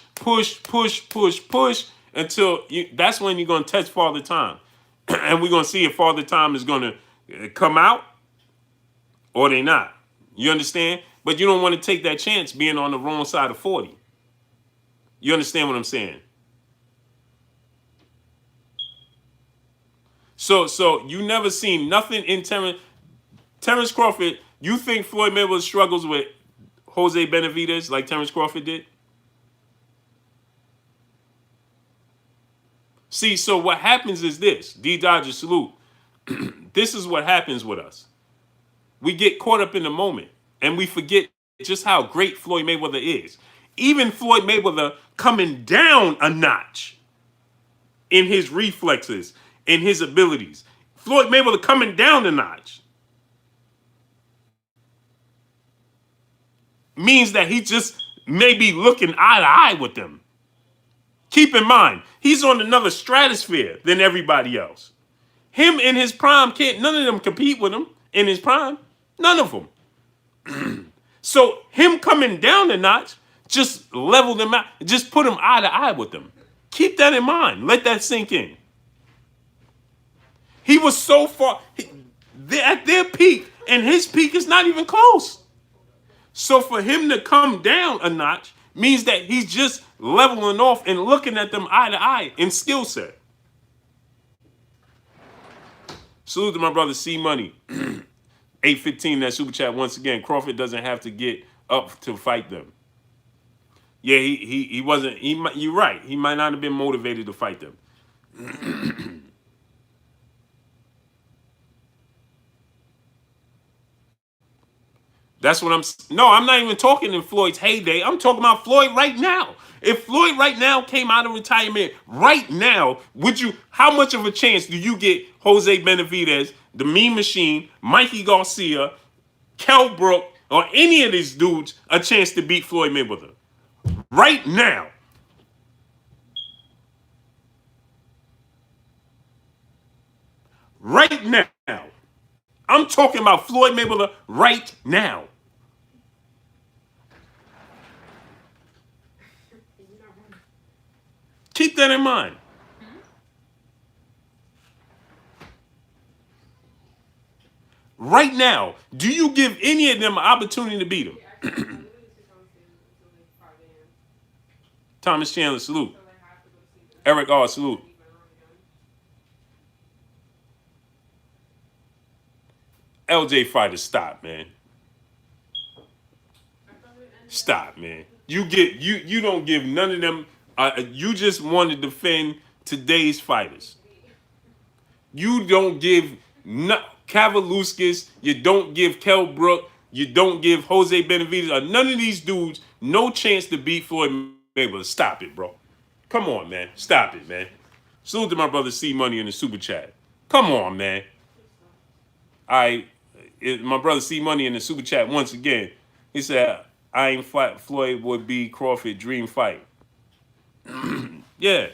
until that's when you're going to test Father Time. And we're going to see if Father Time is going to come out or they not. You understand? But you don't want to take that chance being on the wrong side of 40. You understand what I'm saying? So you never seen nothing in Terrence Crawford. You think Floyd Mayweather struggles with Jose Benavidez like Terrence Crawford did? See, so what happens is this. D Dodger, salute. This is what happens with us. We get caught up in the moment, and we forget just how great Floyd Mayweather is. Even Floyd Mayweather coming down a notch in his reflexes, in his abilities. Floyd Mayweather coming down a notch means that he just may be looking eye to eye with them. Keep in mind, he's on another stratosphere than everybody else. Him in his prime none of them compete with him in his prime. None of them. So him coming down a notch just leveled them out, just put him eye to eye with them. Keep that in mind. Let that sink in. He was so far, they're at their peak, and his peak is not even close. So for him to come down a notch means that he's just leveling off and looking at them eye to eye in skill set. Salute to my brother C Money. 815, that super chat once again. Crawford doesn't have to get up to fight them. Yeah, he wasn't. You're right. He might not have been motivated to fight them. That's what I'm not even talking in Floyd's heyday. I'm talking about Floyd right now. If Floyd right now came out of retirement right now, how much of a chance do you get Jose Benavidez, the Mean Machine, Mikey Garcia, Kell Brook, or any of these dudes a chance to beat Floyd Mayweather? Right now. Right now. I'm talking about Floyd Mayweather right now. Keep that in mind. Right now, do you give any of them an opportunity to beat him? Thomas Chandler, salute. Eric R, salute. LJ fighter, stop, man. Stop, man. You don't give none of them. You just want to defend today's fighters. You don't give Kavaluskis. You don't give Kell Brook. You don't give Jose Benavidez or none of these dudes no chance to beat Floyd Mayweather. Stop it, bro. Come on, man. Stop it, man. Salute to my brother C Money in the super chat. Come on, man. My brother C Money in the super chat once again. He said, I ain't fight Floyd would be Crawford dream fight. Yeah.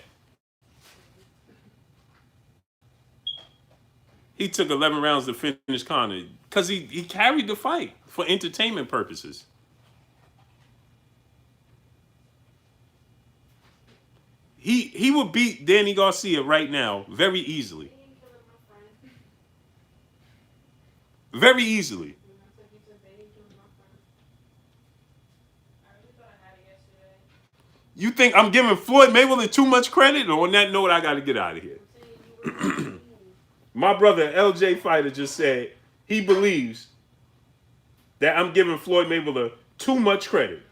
He took 11 rounds to finish Conor because he carried the fight for entertainment purposes. He would beat Danny Garcia right now very easily. Very easily. You think I'm giving Floyd Mayweather too much credit? Or on that note, I got to get out of here. My brother LJ Fighter just said he believes that I'm giving Floyd Mayweather too much credit.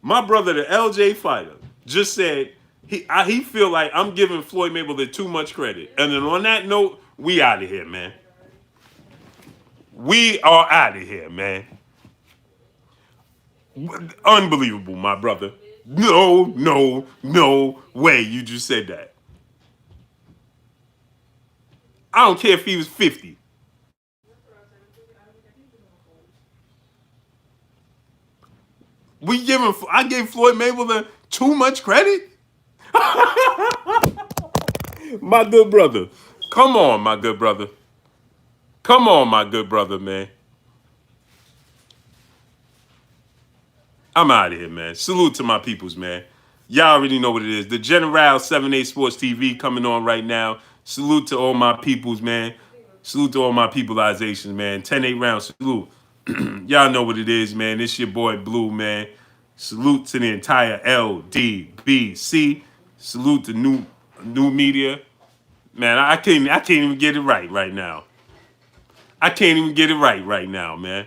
My brother, the LJ fighter, just said he feel like I'm giving Floyd Mayweather too much credit. And then on that note, we out of here, man. We are out of here, man. Unbelievable, my brother. No, no, no way you just said that. I don't care if he was 50. I gave Floyd Mayweather too much credit? My good brother. Come on, my good brother. Come on, my good brother, man. I'm out of here, man. Salute to my peoples, man. Y'all already know what it is. The General 7A Sports TV coming on right now. Salute to all my peoples, man. Salute to all my peopleizations, man. 10-8 round salute. Y'all know what it is, man. It's your boy Blue, man. Salute to the entire LDBC. Salute to new media. Man, I can't even get it right now. I can't even get it right now, man.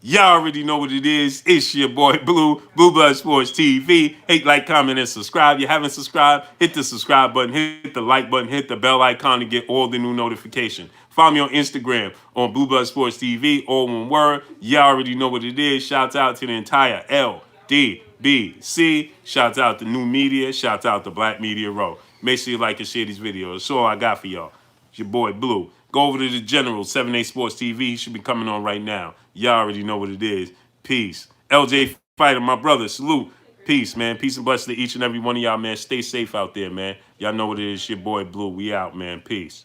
Y'all already know what it is. It's your boy Blue, Blue Blood Sports TV. Hate, like, comment, and subscribe. You haven't subscribed? Hit the subscribe button, hit the like button, hit the bell icon to get all the new notifications. Follow me on Instagram on Blue Blood Sports TV, all one word. Y'all already know what it is. Shouts out to the entire LDBC. Shouts out to new media. Shouts out to Black Media Row. Make sure you like and share these videos. That's all I got for y'all. It's your boy Blue. Go over to the General 7A Sports TV. He should be coming on right now. Y'all already know what it is. Peace. LJ Fighter, my brother, salute. Peace, man. Peace and blessings to each and every one of y'all, man. Stay safe out there, man. Y'all know what it is. Your boy Blue. We out, man. Peace.